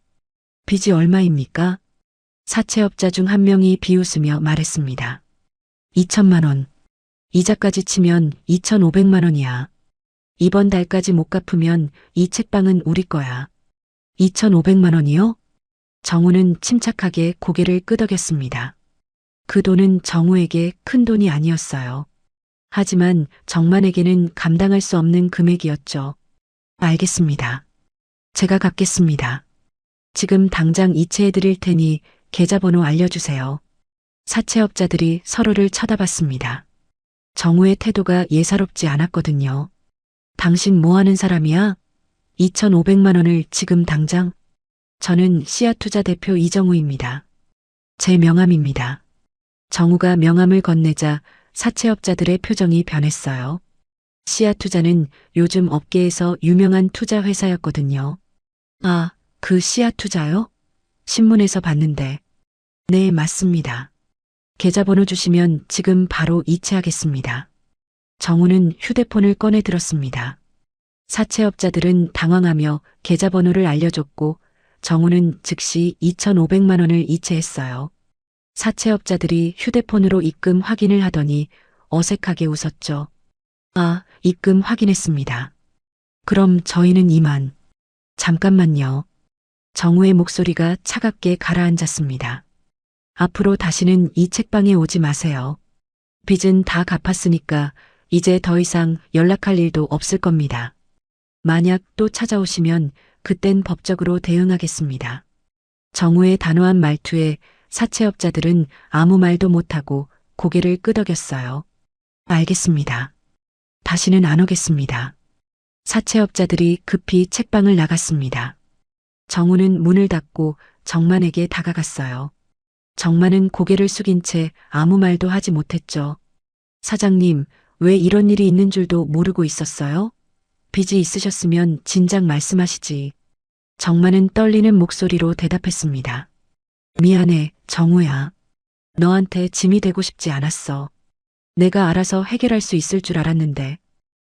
빚이 얼마입니까? 사채업자 중 한 명이 비웃으며 말했습니다. 2천만 원. 이자까지 치면 2,500만 원이야. 이번 달까지 못 갚으면 이 책방은 우리 거야. 2,500만 원이요? 정우는 침착하게 고개를 끄덕였습니다. 그 돈은 정우에게 큰 돈이 아니었어요. 하지만 정만에게는 감당할 수 없는 금액이었죠. 알겠습니다. 제가 갚겠습니다. 지금 당장 이체해 드릴 테니 계좌번호 알려주세요. 사채업자들이 서로를 쳐다봤습니다. 정우의 태도가 예사롭지 않았거든요. 당신 뭐 하는 사람이야? 2,500만 원을 지금 당장? 저는 씨앗투자 대표 이정우입니다. 제 명함입니다. 정우가 명함을 건네자 사채업자들의 표정이 변했어요. 씨앗투자는 요즘 업계에서 유명한 투자 회사였거든요. 아, 그 씨앗투자요? 신문에서 봤는데. 네, 맞습니다. 계좌번호 주시면 지금 바로 이체하겠습니다. 정우는 휴대폰을 꺼내 들었습니다. 사채업자들은 당황하며 계좌번호를 알려줬고 정우는 즉시 2,500만 원을 이체했어요. 사채업자들이 휴대폰으로 입금 확인을 하더니 어색하게 웃었죠. 아, 입금 확인했습니다. 그럼 저희는 이만. 잠깐만요. 정우의 목소리가 차갑게 가라앉았습니다. 앞으로 다시는 이 책방에 오지 마세요. 빚은 다 갚았으니까 이제 더 이상 연락할 일도 없을 겁니다. 만약 또 찾아오시면 그땐 법적으로 대응하겠습니다. 정우의 단호한 말투에 사채업자들은 아무 말도 못하고 고개를 끄덕였어요. 알겠습니다. 다시는 안 오겠습니다. 사채업자들이 급히 책방을 나갔습니다. 정우는 문을 닫고 정만에게 다가갔어요. 정만은 고개를 숙인 채 아무 말도 하지 못했죠. 사장님, 왜 이런 일이 있는 줄도 모르고 있었어요? 빚이 있으셨으면 진작 말씀하시지. 정만은 떨리는 목소리로 대답했습니다. 미안해, 정우야. 너한테 짐이 되고 싶지 않았어. 내가 알아서 해결할 수 있을 줄 알았는데.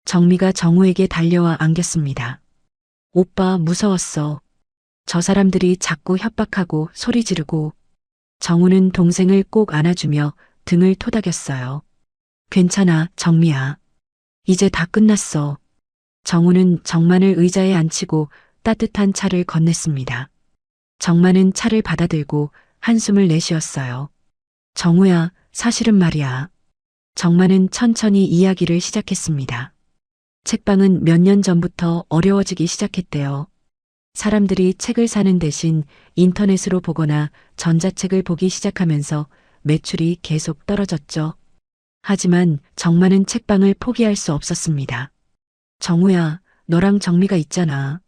정미가 정우에게 달려와 안겼습니다. 오빠, 무서웠어. 저 사람들이 자꾸 협박하고 소리 지르고. 정우는 동생을 꼭 안아주며 등을 토닥였어요. 괜찮아, 정미야. 이제 다 끝났어. 정우는 정만을 의자에 앉히고 따뜻한 차를 건넸습니다. 정만은 차를 받아들고 한숨을 내쉬었어요. 정우야, 사실은 말이야. 정만은 천천히 이야기를 시작했습니다. 책방은 몇 년 전부터 어려워지기 시작했대요. 사람들이 책을 사는 대신 인터넷으로 보거나 전자책을 보기 시작하면서 매출이 계속 떨어졌죠. 하지만 정만은 책방을 포기할 수 없었습니다. 정우야, 너랑 정미가 있잖아.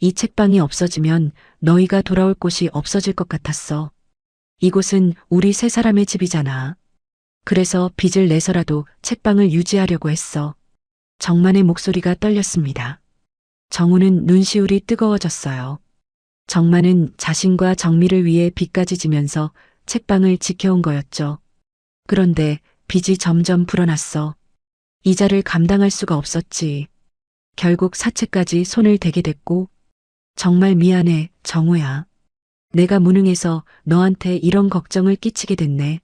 이 책방이 없어지면 너희가 돌아올 곳이 없어질 것 같았어. 이곳은 우리 세 사람의 집이잖아. 그래서 빚을 내서라도 책방을 유지하려고 했어. 정만의 목소리가 떨렸습니다. 정우는 눈시울이 뜨거워졌어요. 정만은 자신과 정미를 위해 빚까지 지면서 책방을 지켜온 거였죠. 그런데 빚이 점점 불어났어. 이자를 감당할 수가 없었지. 결국 사채까지 손을 대게 됐고. 정말 미안해, 정우야. 내가 무능해서 너한테 이런 걱정을 끼치게 됐네.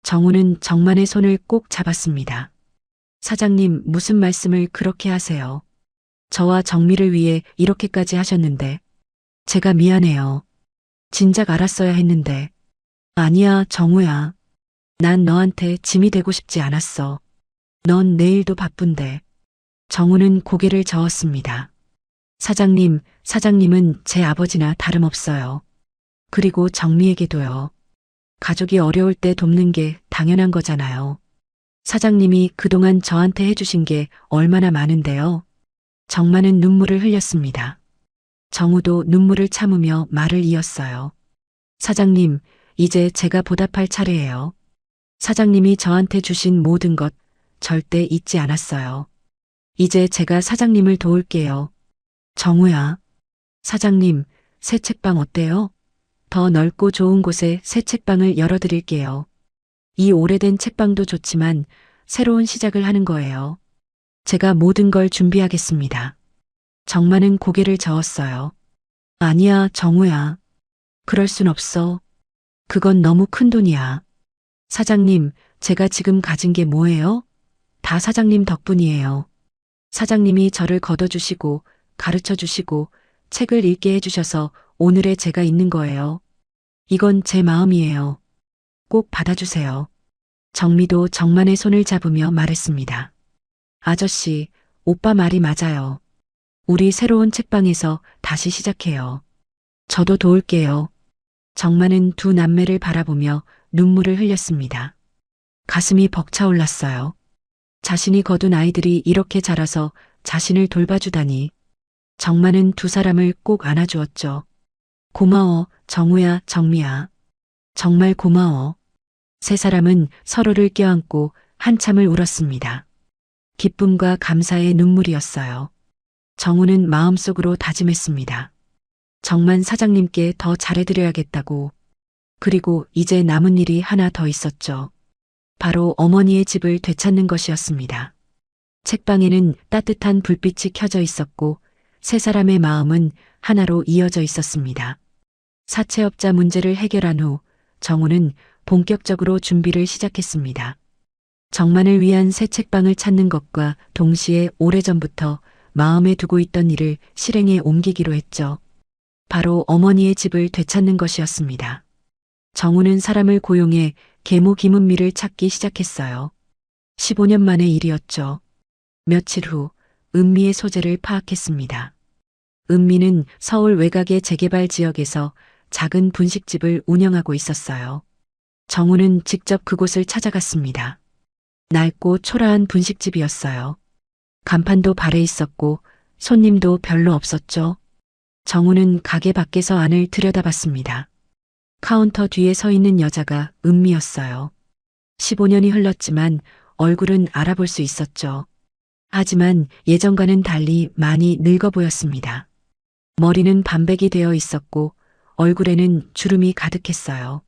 정우는 정만의 손을 꼭 잡았습니다. 사장님, 무슨 말씀을 그렇게 하세요? 저와 정미를 위해 이렇게까지 하셨는데. 제가 미안해요. 진작 알았어야 했는데. 아니야, 정우야. 난 너한테 짐이 되고 싶지 않았어. 넌 내일도 바쁜데. 정우는 고개를 저었습니다. 사장님은 제 아버지나 다름없어요. 그리고 정미에게도요. 가족이 어려울 때 돕는 게 당연한 거잖아요. 사장님이 그동안 저한테 해주신 게 얼마나 많은데요. 정만은 눈물을 흘렸습니다. 정우도 눈물을 참으며 말을 이었어요. 사장님, 이제 제가 보답할 차례예요. 사장님이 저한테 주신 모든 것 절대 잊지 않았어요. 이제 제가 사장님을 도울게요. 정우야. 사장님, 새 책방 어때요? 더 넓고 좋은 곳에 새 책방을 열어드릴게요. 이 오래된 책방도 좋지만 새로운 시작을 하는 거예요. 제가 모든 걸 준비하겠습니다. 정마는 고개를 저었어요. 아니야, 정우야. 그럴 순 없어. 그건 너무 큰 돈이야. 사장님, 제가 지금 가진 게 뭐예요? 다 사장님 덕분이에요. 사장님이 저를 걷어주시고 가르쳐 주시고 책을 읽게 해주셔서 오늘의 제가 있는 거예요. 이건 제 마음이에요. 꼭 받아주세요. 정미도 정만의 손을 잡으며 말했습니다. 아저씨, 오빠 말이 맞아요. 우리 새로운 책방에서 다시 시작해요. 저도 도울게요. 정만은 두 남매를 바라보며 눈물을 흘렸습니다. 가슴이 벅차올랐어요. 자신이 거둔 아이들이 이렇게 자라서 자신을 돌봐주다니. 정만은 두 사람을 꼭 안아주었죠. 고마워, 정우야, 정미야. 정말 고마워. 세 사람은 서로를 껴안고 한참을 울었습니다. 기쁨과 감사의 눈물이었어요. 정우는 마음속으로 다짐했습니다. 정만 사장님께 더 잘해드려야겠다고. 그리고 이제 남은 일이 하나 더 있었죠. 바로 어머니의 집을 되찾는 것이었습니다. 책방에는 따뜻한 불빛이 켜져 있었고 세 사람의 마음은 하나로 이어져 있었습니다. 사채업자 문제를 해결한 후 정우는 본격적으로 준비를 시작했습니다. 정만을 위한 새 책방을 찾는 것과 동시에 오래전부터 마음에 두고 있던 일을 실행에 옮기기로 했죠. 바로 어머니의 집을 되찾는 것이었습니다. 정우는 사람을 고용해 계모 김은미를 찾기 시작했어요. 15년 만의 일이었죠. 며칠 후 은미의 소재를 파악했습니다. 은미는 서울 외곽의 재개발 지역에서 작은 분식집을 운영하고 있었어요. 정우는 직접 그곳을 찾아갔습니다. 낡고 초라한 분식집이었어요. 간판도 발해 있었고 손님도 별로 없었죠. 정우는 가게 밖에서 안을 들여다봤습니다. 카운터 뒤에 서 있는 여자가 은미였어요. 15년이 흘렀지만 얼굴은 알아볼 수 있었죠. 하지만 예전과는 달리 많이 늙어 보였습니다. 머리는 반백이 되어 있었고 얼굴에는 주름이 가득했어요.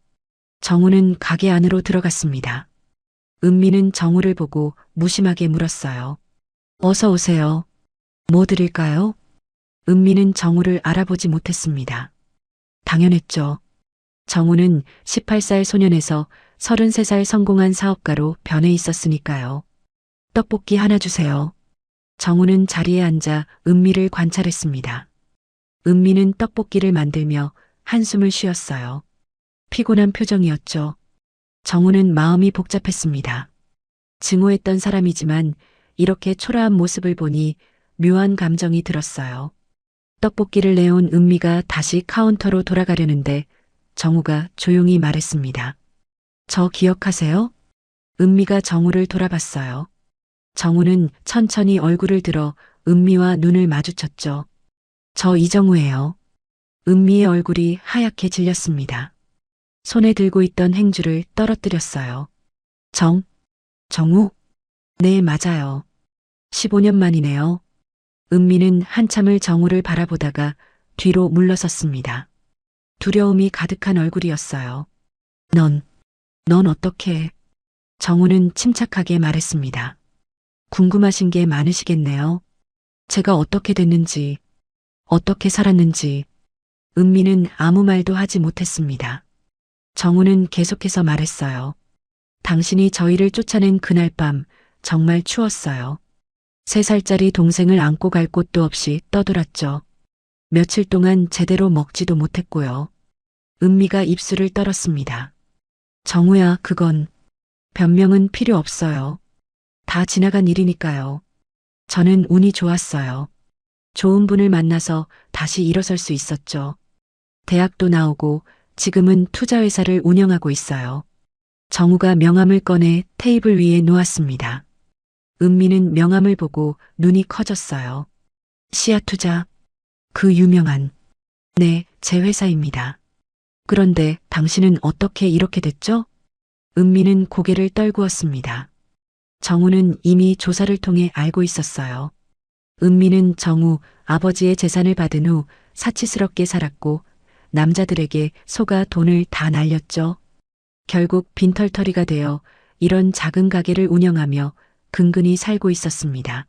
정우는 가게 안으로 들어갔습니다. 은미는 정우를 보고 무심하게 물었어요. 어서 오세요. 뭐 드릴까요? 은미는 정우를 알아보지 못했습니다. 당연했죠. 정우는 18살 소년에서 33살 성공한 사업가로 변해 있었으니까요. 떡볶이 하나 주세요. 정우는 자리에 앉아 은미를 관찰했습니다. 은미는 떡볶이를 만들며 한숨을 쉬었어요. 피곤한 표정이었죠. 정우는 마음이 복잡했습니다. 증오했던 사람이지만 이렇게 초라한 모습을 보니 묘한 감정이 들었어요. 떡볶이를 내온 은미가 다시 카운터로 돌아가려는데 정우가 조용히 말했습니다. 저 기억하세요? 은미가 정우를 돌아봤어요. 정우는 천천히 얼굴을 들어 은미와 눈을 마주쳤죠. 저 이정우예요. 은미의 얼굴이 하얗게 질렸습니다. 손에 들고 있던 행주를 떨어뜨렸어요. 정우? 네, 맞아요. 15년 만이네요. 은미는 한참을 정우를 바라보다가 뒤로 물러섰습니다. 두려움이 가득한 얼굴이었어요. 넌 어떻게? 정우는 침착하게 말했습니다. 궁금하신 게 많으시겠네요. 제가 어떻게 됐는지, 어떻게 살았는지. 은미는 아무 말도 하지 못했습니다. 정우는 계속해서 말했어요. 당신이 저희를 쫓아낸 그날 밤 정말 추웠어요. 3살짜리 동생을 안고 갈 곳도 없이 떠돌았죠. 며칠 동안 제대로 먹지도 못했고요. 은미가 입술을 떨었습니다. 정우야, 그건 변명은 필요 없어요. 다 지나간 일이니까요. 저는 운이 좋았어요. 좋은 분을 만나서 다시 일어설 수 있었죠. 대학도 나오고 지금은 투자회사를 운영하고 있어요. 정우가 명함을 꺼내 테이블 위에 놓았습니다. 은미는 명함을 보고 눈이 커졌어요. 시아투자, 그 유명한. 네, 제 회사입니다. 그런데 당신은 어떻게 이렇게 됐죠? 은미는 고개를 떨구었습니다. 정우는 이미 조사를 통해 알고 있었어요. 은미는 정우 아버지의 재산을 받은 후 사치스럽게 살았고 남자들에게 속아 돈을 다 날렸죠. 결국 빈털터리가 되어 이런 작은 가게를 운영하며 근근히 살고 있었습니다.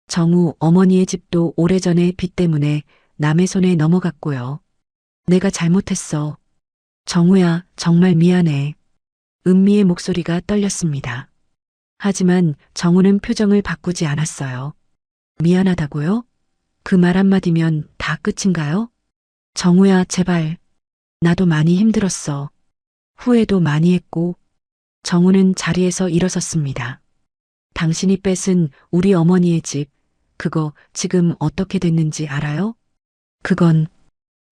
정우 어머니의 집도 오래전에 빚 때문에 남의 손에 넘어갔고요. 내가 잘못했어. 정우야, 정말 미안해. 은미의 목소리가 떨렸습니다. 하지만 정우는 표정을 바꾸지 않았어요. 미안하다고요? 그 말 한마디면 다 끝인가요? 정우야, 제발. 나도 많이 힘들었어. 후회도 많이 했고. 정우는 자리에서 일어섰습니다. 당신이 뺏은 우리 어머니의 집, 그거 지금 어떻게 됐는지 알아요? 그건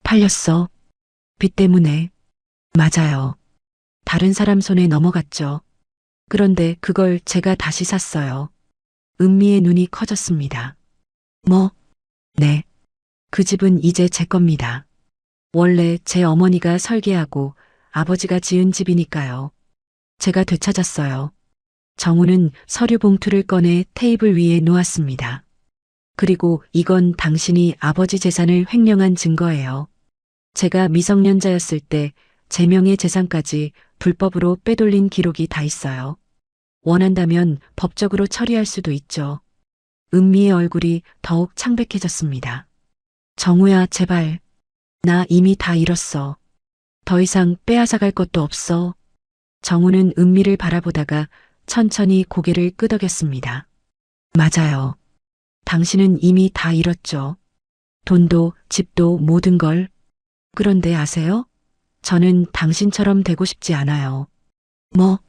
팔렸어. 빚 때문에. 맞아요. 다른 사람 손에 넘어갔죠. 그런데 그걸 제가 다시 샀어요. 은미의 눈이 커졌습니다. 뭐? 네. 그 집은 이제 제 겁니다. 원래 제 어머니가 설계하고 아버지가 지은 집이니까요. 제가 되찾았어요. 정우는 서류 봉투를 꺼내 테이블 위에 놓았습니다. 그리고 이건 당신이 아버지 재산을 횡령한 증거예요. 제가 미성년자였을 때 제 명의 재산까지 불법으로 빼돌린 기록이 다 있어요. 원한다면 법적으로 처리할 수도 있죠. 은미의 얼굴이 더욱 창백해졌습니다. 정우야, 제발. 나 이미 다 잃었어. 더 이상 빼앗아갈 것도 없어. 정우는 은미를 바라보다가 천천히 고개를 끄덕였습니다. 맞아요. 당신은 이미 다 잃었죠. 돈도 집도 모든 걸. 그런데 아세요? 저는 당신처럼 되고 싶지 않아요. 뭐?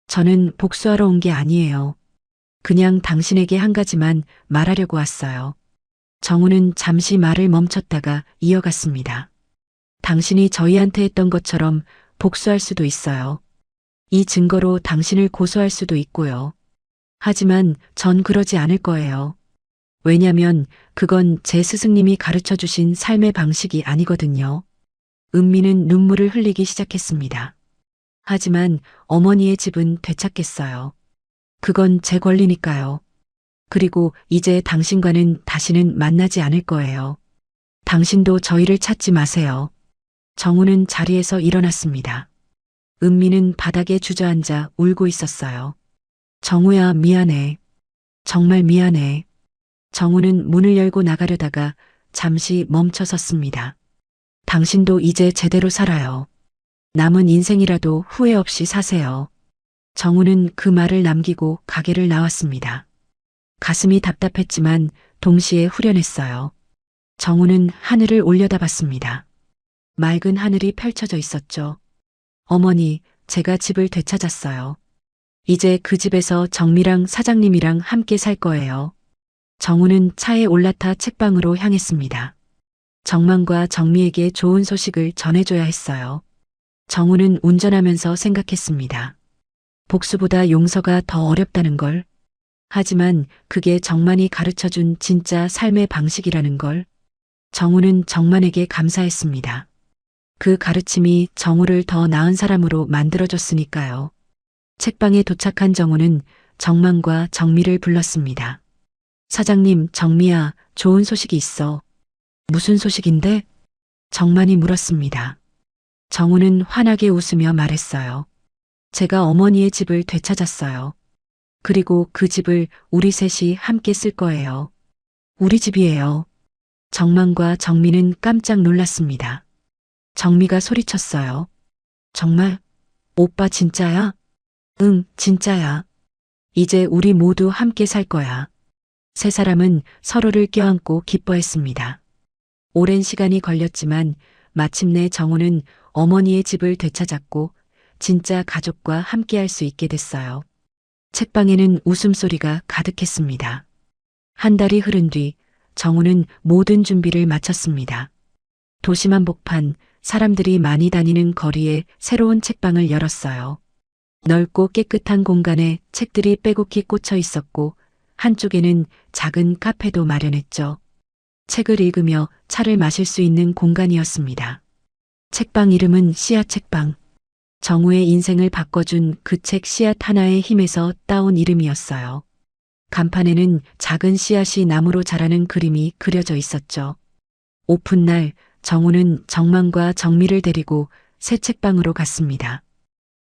저는 복수하러 온 게 아니에요. 그냥 당신에게 한 가지만 말하려고 왔어요. 정우는 잠시 말을 멈췄다가 이어갔습니다. 당신이 저희한테 했던 것처럼 복수할 수도 있어요. 이 증거로 당신을 고소할 수도 있고요. 하지만 전 그러지 않을 거예요. 왜냐면 그건 제 스승님이 가르쳐 주신 삶의 방식이 아니거든요. 은미는 눈물을 흘리기 시작했습니다. 하지만 어머니의 집은 되찾겠어요. 그건 제 권리니까요. 그리고 이제 당신과는 다시는 만나지 않을 거예요. 당신도 저희를 찾지 마세요. 정우는 자리에서 일어났습니다. 은미는 바닥에 주저앉아 울고 있었어요. 정우야, 미안해. 정말 미안해. 정우는 문을 열고 나가려다가 잠시 멈춰 섰습니다. 당신도 이제 제대로 살아요. 남은 인생이라도 후회 없이 사세요. 정우는 그 말을 남기고 가게를 나왔습니다. 가슴이 답답했지만 동시에 후련했어요. 정우는 하늘을 올려다봤습니다. 맑은 하늘이 펼쳐져 있었죠. 어머니, 제가 집을 되찾았어요. 이제 그 집에서 정미랑 사장님이랑 함께 살 거예요. 정우는 차에 올라타 책방으로 향했습니다. 정만과 정미에게 좋은 소식을 전해줘야 했어요. 정우는 운전하면서 생각했습니다. 복수보다 용서가 더 어렵다는 걸. 하지만 그게 정만이 가르쳐준 진짜 삶의 방식이라는 걸. 정우는 정만에게 감사했습니다. 그 가르침이 정우를 더 나은 사람으로 만들어줬으니까요. 책방에 도착한 정우는 정만과 정미를 불렀습니다. 사장님, 정미야, 좋은 소식이 있어. 무슨 소식인데? 정만이 물었습니다. 정우는 환하게 웃으며 말했어요. 제가 어머니의 집을 되찾았어요. 그리고 그 집을 우리 셋이 함께 쓸 거예요. 우리 집이에요. 정만과 정미는 깜짝 놀랐습니다. 정미가 소리쳤어요. 정말? 오빠 진짜야? 응, 진짜야. 이제 우리 모두 함께 살 거야. 세 사람은 서로를 껴안고 기뻐했습니다. 오랜 시간이 걸렸지만 마침내 정우는 어머니의 집을 되찾았고 진짜 가족과 함께할 수 있게 됐어요. 책방에는 웃음소리가 가득했습니다. 한 달이 흐른 뒤 정우는 모든 준비를 마쳤습니다. 도심 한복판, 사람들이 많이 다니는 거리에 새로운 책방을 열었어요. 넓고 깨끗한 공간에 책들이 빼곡히 꽂혀 있었고 한쪽에는 작은 카페도 마련했죠. 책을 읽으며 차를 마실 수 있는 공간이었습니다. 책방 이름은 씨앗 책방. 정우의 인생을 바꿔준 그 책 씨앗 하나의 힘에서 따온 이름이었어요. 간판에는 작은 씨앗이 나무로 자라는 그림이 그려져 있었죠. 오픈날 정우는 정만과 정미를 데리고 새 책방으로 갔습니다.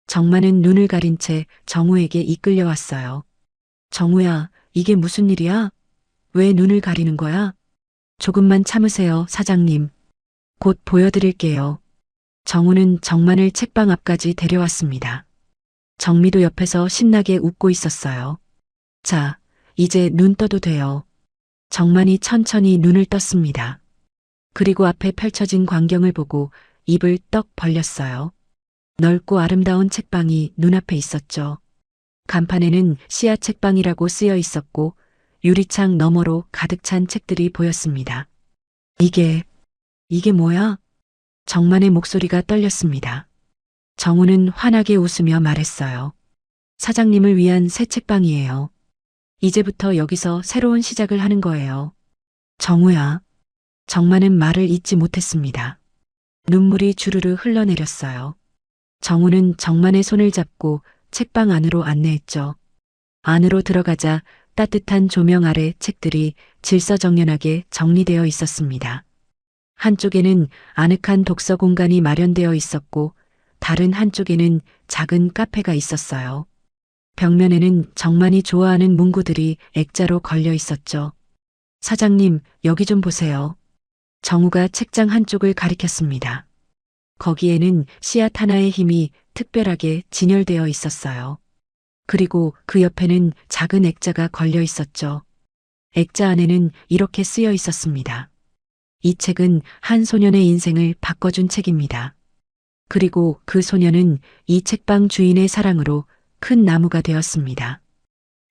정만은 눈을 가린 채 정우에게 이끌려왔어요. 정우야, 이게 무슨 일이야? 왜 눈을 가리는 거야? 조금만 참으세요, 사장님. 곧 보여드릴게요. 정우는 정만을 책방 앞까지 데려왔습니다. 정미도 옆에서 신나게 웃고 있었어요. 자, 이제 눈 떠도 돼요. 정만이 천천히 눈을 떴습니다. 그리고 앞에 펼쳐진 광경을 보고 입을 떡 벌렸어요. 넓고 아름다운 책방이 눈앞에 있었죠. 간판에는 씨앗 책방이라고 쓰여 있었고 유리창 너머로 가득 찬 책들이 보였습니다. 이게 뭐야? 정만의 목소리가 떨렸습니다. 정우는 환하게 웃으며 말했어요. 사장님을 위한 새 책방이에요. 이제부터 여기서 새로운 시작을 하는 거예요. 정우야. 정만은 말을 잇지 못했습니다. 눈물이 주르르 흘러내렸어요. 정우는 정만의 손을 잡고 책방 안으로 안내했죠. 안으로 들어가자 따뜻한 조명 아래 책들이 질서정연하게 정리되어 있었습니다. 한쪽에는 아늑한 독서 공간이 마련되어 있었고 다른 한쪽에는 작은 카페가 있었어요. 벽면에는 정만이 좋아하는 문구들이 액자로 걸려 있었죠. 사장님, 여기 좀 보세요. 정우가 책장 한쪽을 가리켰습니다. 거기에는 씨앗 하나의 힘이 특별하게 진열되어 있었어요. 그리고 그 옆에는 작은 액자가 걸려 있었죠. 액자 안에는 이렇게 쓰여 있었습니다. 이 책은 한 소년의 인생을 바꿔준 책입니다. 그리고 그 소년은 이 책방 주인의 사랑으로 큰 나무가 되었습니다.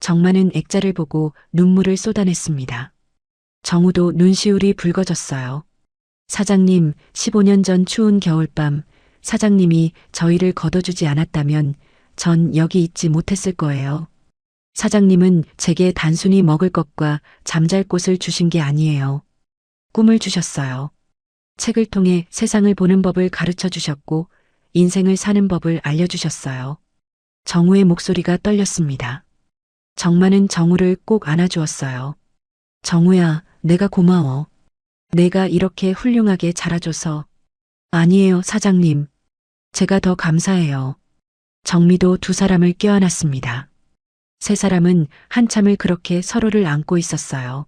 정만은 액자를 보고 눈물을 쏟아냈습니다. 정우도 눈시울이 붉어졌어요. 사장님, 15년 전 추운 겨울밤, 사장님이 저희를 걷어주지 않았다면 전 여기 있지 못했을 거예요. 사장님은 제게 단순히 먹을 것과 잠잘 곳을 주신 게 아니에요. 꿈을 주셨어요. 책을 통해 세상을 보는 법을 가르쳐 주셨고 인생을 사는 법을 알려주셨어요. 정우의 목소리가 떨렸습니다. 정만은 정우를 꼭 안아주었어요. 정우야, 내가 고마워. 내가 이렇게 훌륭하게 자라줘서. 아니에요, 사장님. 제가 더 감사해요. 정미도 두 사람을 껴안았습니다. 세 사람은 한참을 그렇게 서로를 안고 있었어요.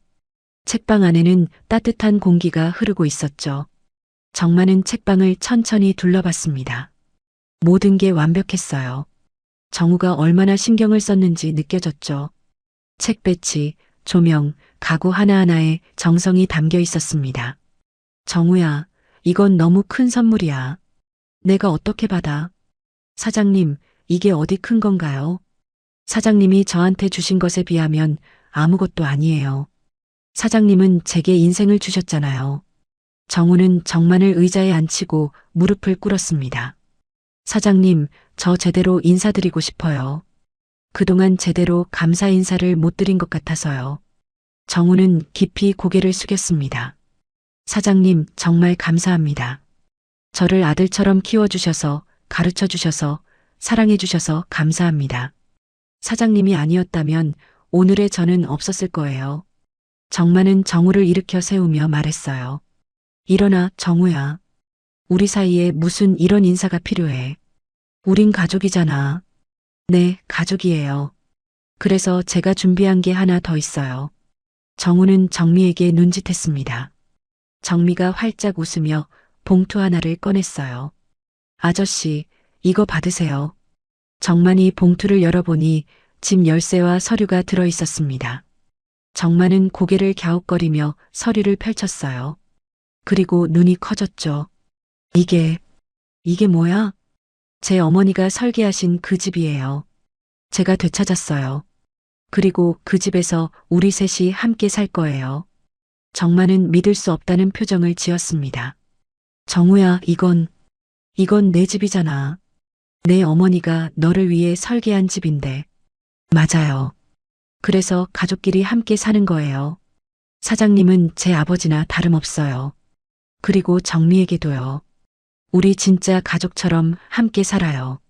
책방 안에는 따뜻한 공기가 흐르고 있었죠. 정만은 책방을 천천히 둘러봤습니다. 모든 게 완벽했어요. 정우가 얼마나 신경을 썼는지 느껴졌죠. 책 배치, 조명, 가구 하나하나에 정성이 담겨 있었습니다. 정우야, 이건 너무 큰 선물이야. 내가 어떻게 받아? 사장님, 이게 어디 큰 건가요? 사장님이 저한테 주신 것에 비하면 아무것도 아니에요. 사장님은 제게 인생을 주셨잖아요. 정우는 정만을 의자에 앉히고 무릎을 꿇었습니다. 사장님, 저 제대로 인사드리고 싶어요. 그동안 제대로 감사 인사를 못 드린 것 같아서요. 정우는 깊이 고개를 숙였습니다. 사장님, 정말 감사합니다. 저를 아들처럼 키워주셔서, 가르쳐주셔서, 사랑해주셔서 감사합니다. 사장님이 아니었다면 오늘의 저는 없었을 거예요. 정만은 정우를 일으켜 세우며 말했어요. 일어나, 정우야. 우리 사이에 무슨 이런 인사가 필요해. 우린 가족이잖아. 네, 가족이에요. 그래서 제가 준비한 게 하나 더 있어요. 정우는 정미에게 눈짓했습니다. 정미가 활짝 웃으며 봉투 하나를 꺼냈어요. 아저씨, 이거 받으세요. 정만이 봉투를 열어보니 집 열쇠와 서류가 들어 있었습니다. 정만은 고개를 갸웃거리며 서류를 펼쳤어요. 그리고 눈이 커졌죠. 이게 뭐야? 제 어머니가 설계하신 그 집이에요. 제가 되찾았어요. 그리고 그 집에서 우리 셋이 함께 살 거예요. 정만은 믿을 수 없다는 표정을 지었습니다. 정우야, 이건 내 집이잖아. 내 어머니가 너를 위해 설계한 집인데. 맞아요. 그래서 가족끼리 함께 사는 거예요. 사장님은 제 아버지나 다름없어요. 그리고 정미에게도요. 우리 진짜 가족처럼 함께 살아요.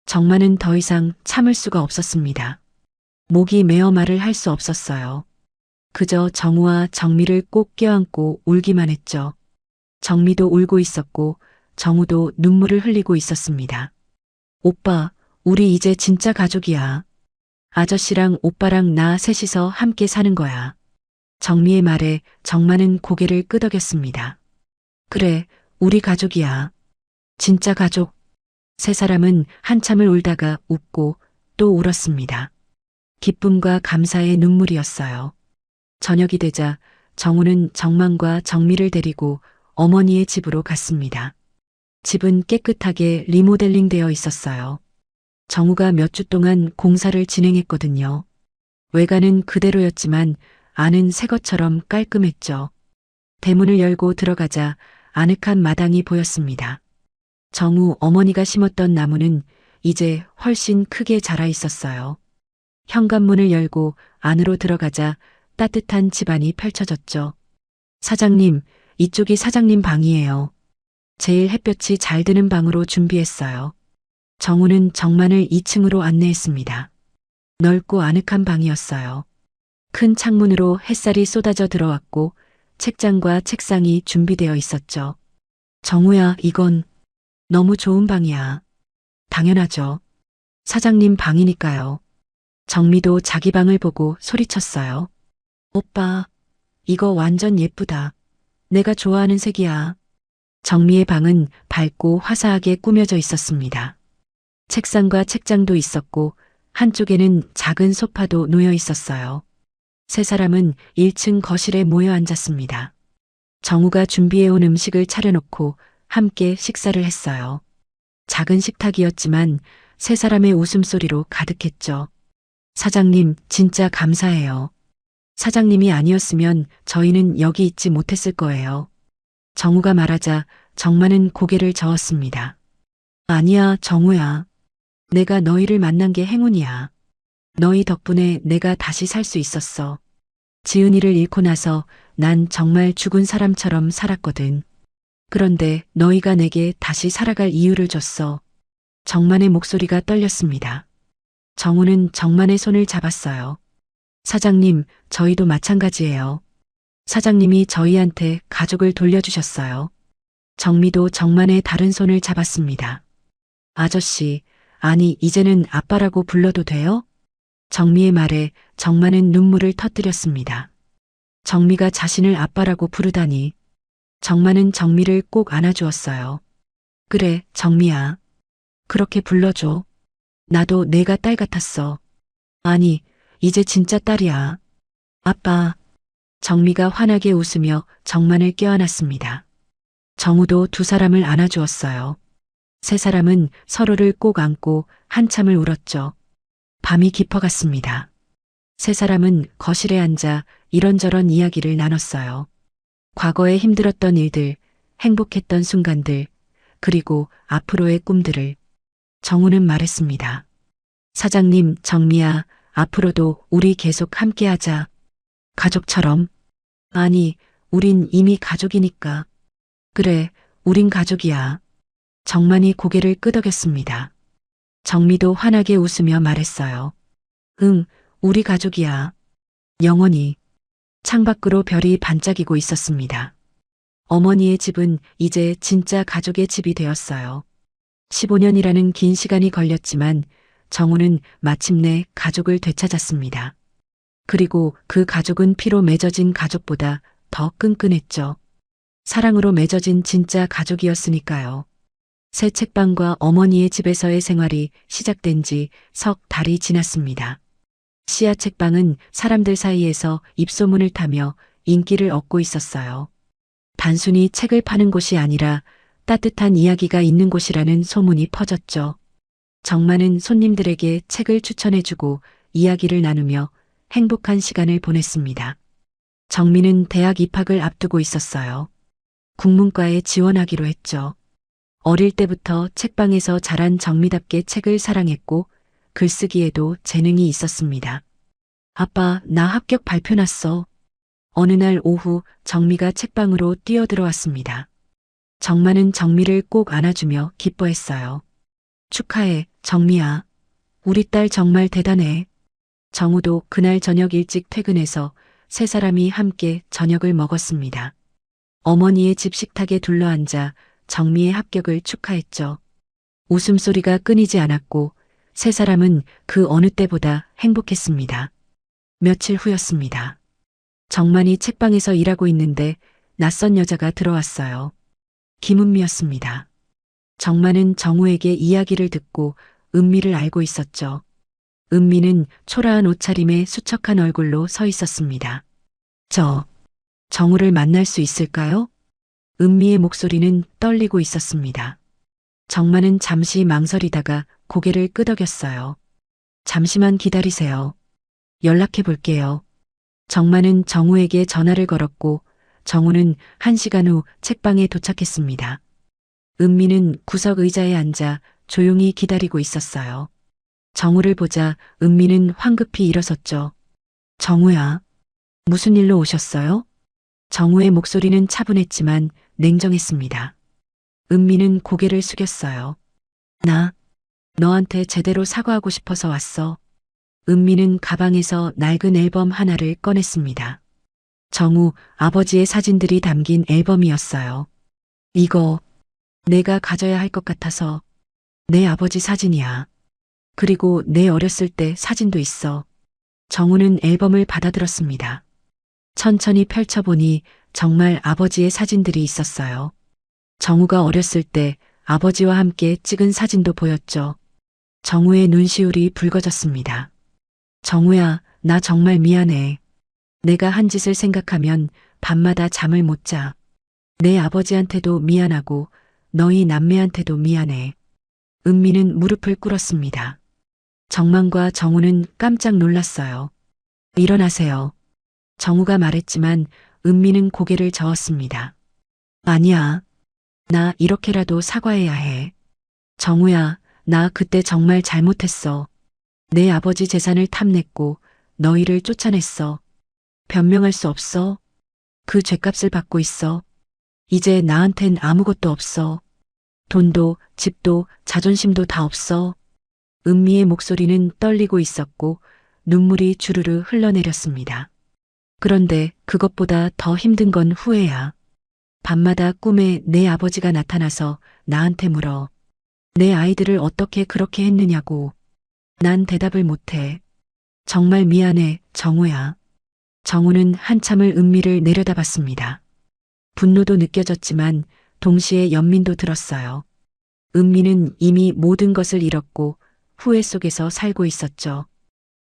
정만은 더 이상 참을 수가 없었습니다. 목이 메어 말을 할 수 없었어요. 그저 정우와 정미를 꼭 껴안고 울기만 했죠. 정미도 울고 있었고 정우도 눈물을 흘리고 있었습니다. 오빠, 우리 이제 진짜 가족이야. 아저씨랑 오빠랑 나 셋이서 함께 사는 거야. 정미의 말에 정만은 고개를 끄덕였습니다. 그래, 우리 가족이야. 진짜 가족. 세 사람은 한참을 울다가 웃고 또 울었습니다. 기쁨과 감사의 눈물이었어요. 저녁이 되자 정우는 정만과 정미를 데리고 어머니의 집으로 갔습니다. 집은 깨끗하게 리모델링 되어 있었어요. 정우가 몇 주 동안 공사를 진행했거든요. 외관은 그대로였지만 안은 새 것처럼 깔끔했죠. 대문을 열고 들어가자 아늑한 마당이 보였습니다. 정우 어머니가 심었던 나무는 이제 훨씬 크게 자라 있었어요. 현관문을 열고 안으로 들어가자 따뜻한 집안이 펼쳐졌죠. 사장님, 이쪽이 사장님 방이에요. 제일 햇볕이 잘 드는 방으로 준비했어요. 정우는 정만을 2층으로 안내했습니다. 넓고 아늑한 방이었어요. 큰 창문으로 햇살이 쏟아져 들어왔고 책장과 책상이 준비되어 있었죠. 정우야, 이건 너무 좋은 방이야. 당연하죠. 사장님 방이니까요. 정미도 자기 방을 보고 소리쳤어요. 오빠, 이거 완전 예쁘다. 내가 좋아하는 색이야. 정미의 방은 밝고 화사하게 꾸며져 있었습니다. 책상과 책장도 있었고 한쪽에는 작은 소파도 놓여 있었어요. 세 사람은 1층 거실에 모여 앉았습니다. 정우가 준비해온 음식을 차려놓고 함께 식사를 했어요. 작은 식탁이었지만 세 사람의 웃음소리로 가득했죠. 사장님, 진짜 감사해요. 사장님이 아니었으면 저희는 여기 있지 못했을 거예요. 정우가 말하자 정만은 고개를 저었습니다. 아니야, 정우야. 내가 너희를 만난 게 행운이야. 너희 덕분에 내가 다시 살 수 있었어. 지은이를 잃고 나서 난 정말 죽은 사람처럼 살았거든. 그런데 너희가 내게 다시 살아갈 이유를 줬어. 정만의 목소리가 떨렸습니다. 정우는 정만의 손을 잡았어요. 사장님, 저희도 마찬가지예요. 사장님이 저희한테 가족을 돌려주셨어요. 정미도 정만의 다른 손을 잡았습니다. 아저씨, 아니 이제는 아빠라고 불러도 돼요? 정미의 말에 정만은 눈물을 터뜨렸습니다. 정미가 자신을 아빠라고 부르다니. 정만은 정미를 꼭 안아주었어요. 그래, 정미야. 그렇게 불러줘. 나도 내가 딸 같았어. 아니, 이제 진짜 딸이야. 아빠. 정미가 환하게 웃으며 정만을 껴안았습니다. 정우도 두 사람을 안아주었어요. 세 사람은 서로를 꼭 안고 한참을 울었죠. 밤이 깊어갔습니다. 세 사람은 거실에 앉아 이런저런 이야기를 나눴어요. 과거에 힘들었던 일들, 행복했던 순간들, 그리고 앞으로의 꿈들을. 정우는 말했습니다. 사장님, 정미야, 앞으로도 우리 계속 함께하자. 가족처럼. 아니, 우린 이미 가족이니까. 그래, 우린 가족이야. 정만이 고개를 끄덕였습니다. 정미도 환하게 웃으며 말했어요. 응, 우리 가족이야. 영원히. 창밖으로 별이 반짝이고 있었습니다. 어머니의 집은 이제 진짜 가족의 집이 되었어요. 15년이라는 긴 시간이 걸렸지만 정우는 마침내 가족을 되찾았습니다. 그리고 그 가족은 피로 맺어진 가족보다 더 끈끈했죠. 사랑으로 맺어진 진짜 가족이었으니까요. 새 책방과 어머니의 집에서의 생활이 시작된 지 석 달이 지났습니다. 씨앗 책방은 사람들 사이에서 입소문을 타며 인기를 얻고 있었어요. 단순히 책을 파는 곳이 아니라 따뜻한 이야기가 있는 곳이라는 소문이 퍼졌죠. 정만은 손님들에게 책을 추천해주고 이야기를 나누며 행복한 시간을 보냈습니다. 정민은 대학 입학을 앞두고 있었어요. 국문과에 지원하기로 했죠. 어릴 때부터 책방에서 자란 정미답게 책을 사랑했고 글쓰기에도 재능이 있었습니다. 아빠, 나 합격 발표 났어. 어느 날 오후 정미가 책방으로 뛰어들어왔습니다. 정만은 정미를 꼭 안아주며 기뻐했어요. 축하해, 정미야. 우리 딸 정말 대단해. 정우도 그날 저녁 일찍 퇴근해서 세 사람이 함께 저녁을 먹었습니다. 어머니의 집 식탁에 둘러앉아 정미의 합격을 축하했죠. 웃음소리가 끊이지 않았고 세 사람은 그 어느 때보다 행복했습니다. 며칠 후였습니다. 정만이 책방에서 일하고 있는데 낯선 여자가 들어왔어요. 김은미였습니다. 정만은 정우에게 이야기를 듣고 은미를 알고 있었죠. 은미는 초라한 옷차림에 수척한 얼굴로 서 있었습니다. 정우를 만날 수 있을까요? 은미의 목소리는 떨리고 있었습니다. 정만은 잠시 망설이다가 고개를 끄덕였어요. 잠시만 기다리세요. 연락해 볼게요. 정만은 정우에게 전화를 걸었고 정우는 1시간 후 책방에 도착했습니다. 은미는 구석 의자에 앉아 조용히 기다리고 있었어요. 정우를 보자 은미는 황급히 일어섰죠. 정우야, 무슨 일로 오셨어요? 정우의 목소리는 차분했지만 냉정했습니다. 은미는 고개를 숙였어요. 나 너한테 제대로 사과하고 싶어서 왔어. 은미는 가방에서 낡은 앨범 하나를 꺼냈습니다. 정우 아버지의 사진들이 담긴 앨범이었어요. 이거 내가 가져야 할 것 같아서. 내 아버지 사진이야. 그리고 내 어렸을 때 사진도 있어. 정우는 앨범을 받아들었습니다. 천천히 펼쳐보니 정말 아버지의 사진들이 있었어요. 정우가 어렸을 때 아버지와 함께 찍은 사진도 보였죠. 정우의 눈시울이 붉어졌습니다. 정우야, 나 정말 미안해. 내가 한 짓을 생각하면 밤마다 잠을 못 자. 내 아버지한테도 미안하고 너희 남매한테도 미안해. 은미는 무릎을 꿇었습니다. 정만과 정우는 깜짝 놀랐어요. 일어나세요. 정우가 말했지만 은미는 고개를 저었습니다. 아니야. 나 이렇게라도 사과해야 해. 정우야, 나 그때 정말 잘못했어. 내 아버지 재산을 탐냈고 너희를 쫓아냈어. 변명할 수 없어. 그 죗값을 받고 있어. 이제 나한텐 아무것도 없어. 돈도 집도 자존심도 다 없어. 은미의 목소리는 떨리고 있었고 눈물이 주르르 흘러내렸습니다. 그런데 그것보다 더 힘든 건 후회야. 밤마다 꿈에 내 아버지가 나타나서 나한테 물어. 내 아이들을 어떻게 그렇게 했느냐고. 난 대답을 못해. 정말 미안해, 정우야. 정우는 한참을 은미를 내려다봤습니다. 분노도 느껴졌지만 동시에 연민도 들었어요. 은미는 이미 모든 것을 잃었고 후회 속에서 살고 있었죠.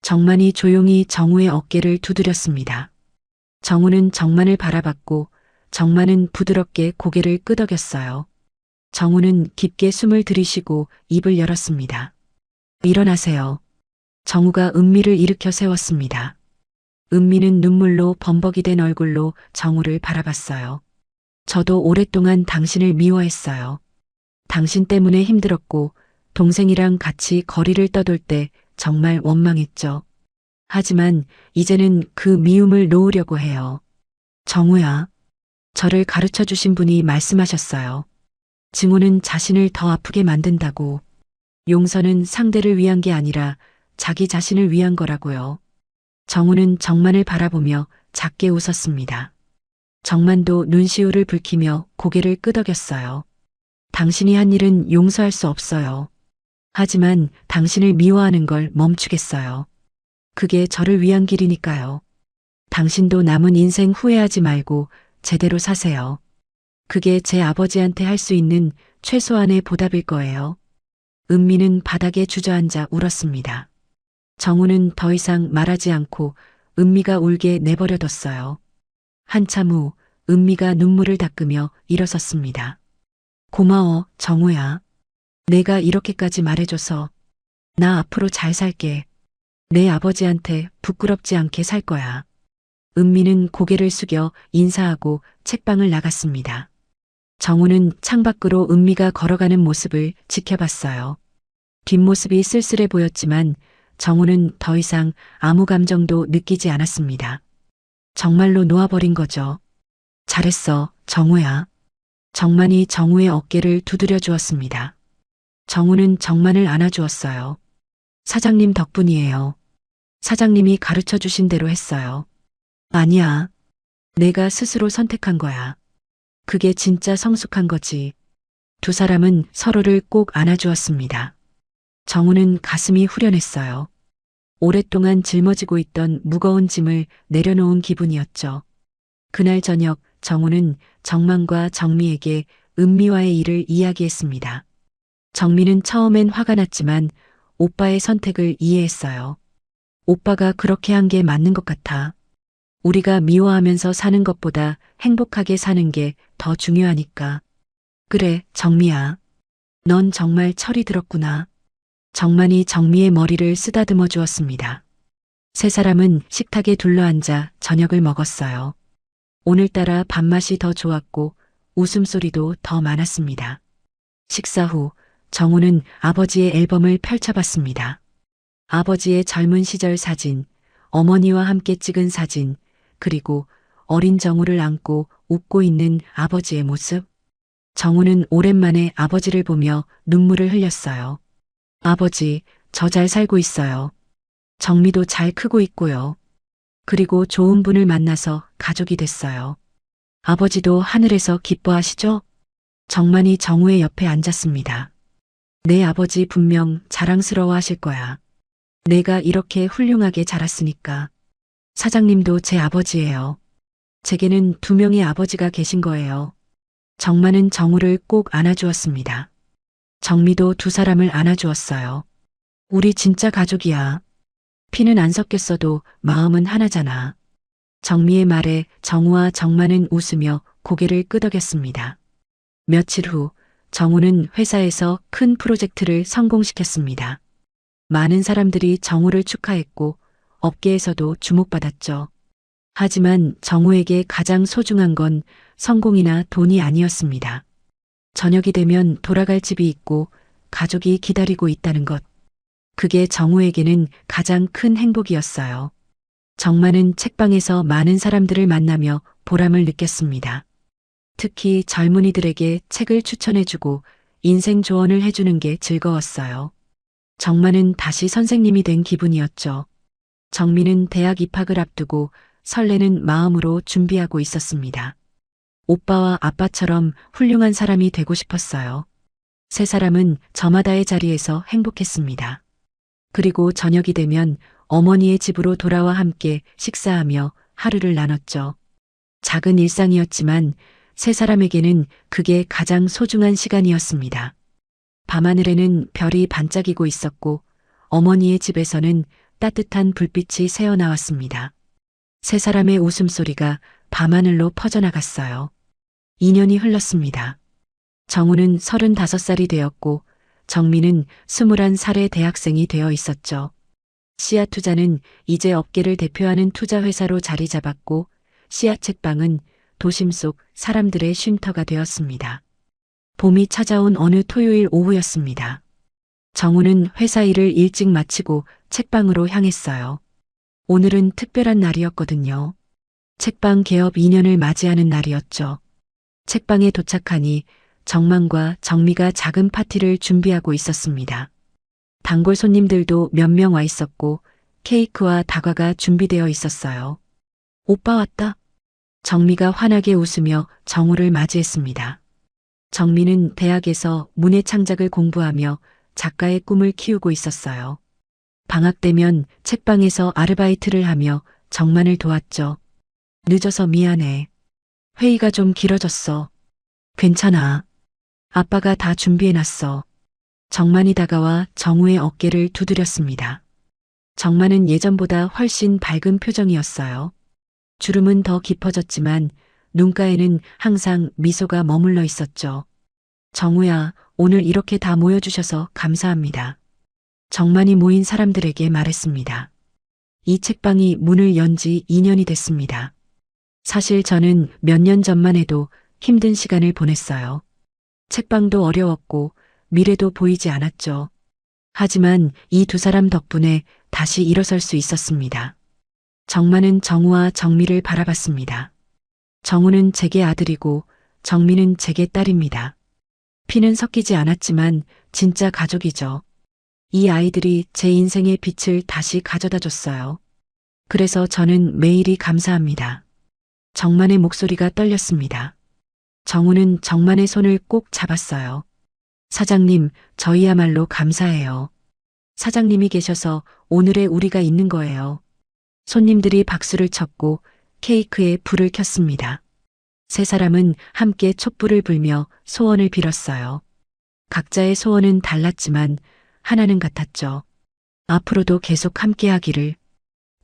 정만이 조용히 정우의 어깨를 두드렸습니다. 정우는 정만을 바라봤고 정만은 부드럽게 고개를 끄덕였어요. 정우는 깊게 숨을 들이쉬고 입을 열었습니다. 일어나세요. 정우가 은미를 일으켜 세웠습니다. 은미는 눈물로 범벅이 된 얼굴로 정우를 바라봤어요. 저도 오랫동안 당신을 미워했어요. 당신 때문에 힘들었고 동생이랑 같이 거리를 떠돌 때 정말 원망했죠. 하지만 이제는 그 미움을 놓으려고 해요. 정우야, 저를 가르쳐 주신 분이 말씀하셨어요. 증오는 자신을 더 아프게 만든다고. 용서는 상대를 위한 게 아니라 자기 자신을 위한 거라고요. 정우는 정만을 바라보며 작게 웃었습니다. 정만도 눈시울을 붉히며 고개를 끄덕였어요. 당신이 한 일은 용서할 수 없어요. 하지만 당신을 미워하는 걸 멈추겠어요. 그게 저를 위한 길이니까요. 당신도 남은 인생 후회하지 말고 제대로 사세요. 그게 제 아버지한테 할 수 있는 최소한의 보답일 거예요. 은미는 바닥에 주저앉아 울었습니다. 정우는 더 이상 말하지 않고 은미가 울게 내버려뒀어요. 한참 후 은미가 눈물을 닦으며 일어섰습니다. 고마워, 정우야. 내가 이렇게까지 말해줘서. 나 앞으로 잘 살게. 내 아버지한테 부끄럽지 않게 살 거야. 은미는 고개를 숙여 인사하고 책방을 나갔습니다. 정우는 창밖으로 은미가 걸어가는 모습을 지켜봤어요. 뒷모습이 쓸쓸해 보였지만 정우는 더 이상 아무 감정도 느끼지 않았습니다. 정말로 놓아버린 거죠. 잘했어, 정우야. 정만이 정우의 어깨를 두드려 주었습니다. 정우는 정만을 안아주었어요. 사장님 덕분이에요. 사장님이 가르쳐 주신 대로 했어요. 아니야. 내가 스스로 선택한 거야. 그게 진짜 성숙한 거지. 두 사람은 서로를 꼭 안아주었습니다. 정우는 가슴이 후련했어요. 오랫동안 짊어지고 있던 무거운 짐을 내려놓은 기분이었죠. 그날 저녁 정우는 정만과 정미에게 은미와의 일을 이야기했습니다. 정미는 처음엔 화가 났지만 오빠의 선택을 이해했어요. 오빠가 그렇게 한 게 맞는 것 같아. 우리가 미워하면서 사는 것보다 행복하게 사는 게 더 중요하니까. 그래, 정미야. 넌 정말 철이 들었구나. 정만이 정미의 머리를 쓰다듬어 주었습니다. 세 사람은 식탁에 둘러앉아 저녁을 먹었어요. 오늘따라 밥맛이 더 좋았고 웃음소리도 더 많았습니다. 식사 후 정우는 아버지의 앨범을 펼쳐봤습니다. 아버지의 젊은 시절 사진, 어머니와 함께 찍은 사진, 그리고 어린 정우를 안고 웃고 있는 아버지의 모습. 정우는 오랜만에 아버지를 보며 눈물을 흘렸어요. 아버지, 저 잘 살고 있어요. 정미도 잘 크고 있고요. 그리고 좋은 분을 만나서 가족이 됐어요. 아버지도 하늘에서 기뻐하시죠? 정만이 정우의 옆에 앉았습니다. 내 아버지 분명 자랑스러워 하실 거야. 내가 이렇게 훌륭하게 자랐으니까. 사장님도 제 아버지예요. 제게는 두 명의 아버지가 계신 거예요. 정만은 정우를 꼭 안아주었습니다. 정미도 두 사람을 안아주었어요. 우리 진짜 가족이야. 피는 안 섞였어도 마음은 하나잖아. 정미의 말에 정우와 정만은 웃으며 고개를 끄덕였습니다. 며칠 후 정우는 회사에서 큰 프로젝트를 성공시켰습니다. 많은 사람들이 정우를 축하했고 업계에서도 주목받았죠. 하지만 정우에게 가장 소중한 건 성공이나 돈이 아니었습니다. 저녁이 되면 돌아갈 집이 있고 가족이 기다리고 있다는 것. 그게 정우에게는 가장 큰 행복이었어요. 정만은 책방에서 많은 사람들을 만나며 보람을 느꼈습니다. 특히 젊은이들에게 책을 추천해주고 인생 조언을 해주는 게 즐거웠어요. 정만은 다시 선생님이 된 기분이었죠. 정미는 대학 입학을 앞두고 설레는 마음으로 준비하고 있었습니다. 오빠와 아빠처럼 훌륭한 사람이 되고 싶었어요. 세 사람은 저마다의 자리에서 행복했습니다. 그리고 저녁이 되면 어머니의 집으로 돌아와 함께 식사하며 하루를 나눴죠. 작은 일상이었지만 세 사람에게는 그게 가장 소중한 시간이었습니다. 밤하늘에는 별이 반짝이고 있었고 어머니의 집에서는 따뜻한 불빛이 새어나왔습니다. 세 사람의 웃음소리가 밤하늘로 퍼져나갔어요. 2년이 흘렀습니다. 정우는 35살이 되었고 정미는 21살의 대학생이 되어 있었죠. 씨앗 투자는 이제 업계를 대표하는 투자회사로 자리 잡았고 씨앗 책방은 도심 속 사람들의 쉼터가 되었습니다. 봄이 찾아온 어느 토요일 오후였습니다. 정우는 회사 일을 일찍 마치고 책방으로 향했어요. 오늘은 특별한 날이었거든요. 책방 개업 2년을 맞이하는 날이었죠. 책방에 도착하니 정만과 정미가 작은 파티를 준비하고 있었습니다. 단골 손님들도 몇 명 와 있었고 케이크와 다과가 준비되어 있었어요. 오빠 왔다. 정미가 환하게 웃으며 정우를 맞이했습니다. 정미는 대학에서 문예 창작을 공부하며 작가의 꿈을 키우고 있었어요. 방학 되면 책방에서 아르바이트를 하며 정만을 도왔죠. 늦어서 미안해. 회의가 좀 길어졌어. 괜찮아. 아빠가 다 준비해놨어. 정만이 다가와 정우의 어깨를 두드렸습니다. 정만은 예전보다 훨씬 밝은 표정이었어요. 주름은 더 깊어졌지만 눈가에는 항상 미소가 머물러 있었죠. 정우야, 오늘 이렇게 다 모여주셔서 감사합니다. 정만이 모인 사람들에게 말했습니다. 이 책방이 문을 연 지 2년이 됐습니다. 사실 저는 몇 년 전만 해도 힘든 시간을 보냈어요. 책방도 어려웠고 미래도 보이지 않았죠. 하지만 이 두 사람 덕분에 다시 일어설 수 있었습니다. 정만은 정우와 정미를 바라봤습니다. 정우는 제게 아들이고 정미는 제게 딸입니다. 피는 섞이지 않았지만 진짜 가족이죠. 이 아이들이 제 인생의 빛을 다시 가져다 줬어요. 그래서 저는 매일이 감사합니다. 정만의 목소리가 떨렸습니다. 정우는 정만의 손을 꼭 잡았어요. 사장님, 저희야말로 감사해요. 사장님이 계셔서 오늘의 우리가 있는 거예요. 손님들이 박수를 쳤고 케이크에 불을 켰습니다. 세 사람은 함께 촛불을 불며 소원을 빌었어요. 각자의 소원은 달랐지만 하나는 같았죠. 앞으로도 계속 함께 하기를.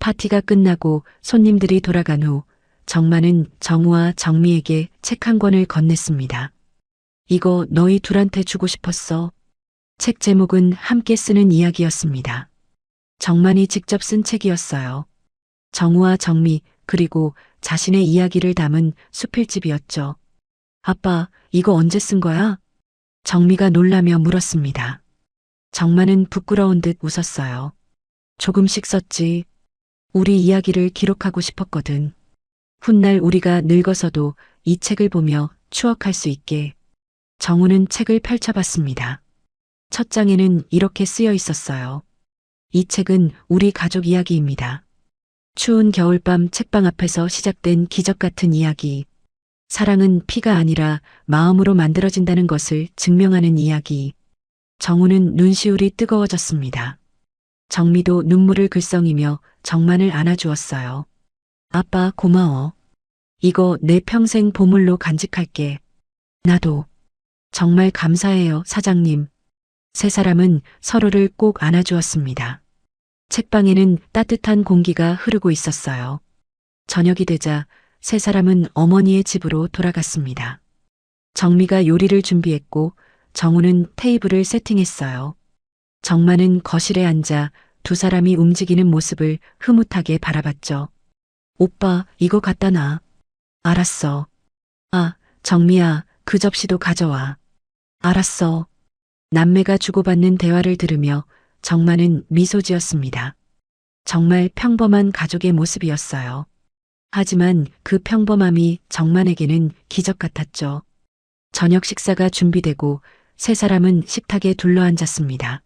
파티가 끝나고 손님들이 돌아간 후 정만은 정우와 정미에게 책 한 권을 건넸습니다. 이거 너희 둘한테 주고 싶었어. 책 제목은 함께 쓰는 이야기였습니다. 정만이 직접 쓴 책이었어요. 정우와 정미 그리고 자신의 이야기를 담은 수필집이었죠. 아빠, 이거 언제 쓴 거야? 정미가 놀라며 물었습니다. 정만은 부끄러운 듯 웃었어요. 조금씩 썼지. 우리 이야기를 기록하고 싶었거든. 훗날 우리가 늙어서도 이 책을 보며 추억할 수 있게. 정우는 책을 펼쳐봤습니다. 첫 장에는 이렇게 쓰여 있었어요. 이 책은 우리 가족 이야기입니다. 추운 겨울밤 책방 앞에서 시작된 기적 같은 이야기. 사랑은 피가 아니라 마음으로 만들어진다는 것을 증명하는 이야기. 정우는 눈시울이 뜨거워졌습니다. 정미도 눈물을 글썽이며 정만을 안아주었어요. 아빠 고마워. 이거 내 평생 보물로 간직할게. 나도. 정말 감사해요, 사장님. 세 사람은 서로를 꼭 안아주었습니다. 책방에는 따뜻한 공기가 흐르고 있었어요. 저녁이 되자 세 사람은 어머니의 집으로 돌아갔습니다. 정미가 요리를 준비했고 정우는 테이블을 세팅했어요. 정만은 거실에 앉아 두 사람이 움직이는 모습을 흐뭇하게 바라봤죠. 오빠, 이거 갖다 놔. 알았어. 아, 정미야, 그 접시도 가져와. 알았어. 남매가 주고받는 대화를 들으며 정만은 미소 지었습니다. 정말 평범한 가족의 모습이었어요. 하지만 그 평범함이 정만에게는 기적 같았죠. 저녁 식사가 준비되고 세 사람은 식탁에 둘러앉았습니다.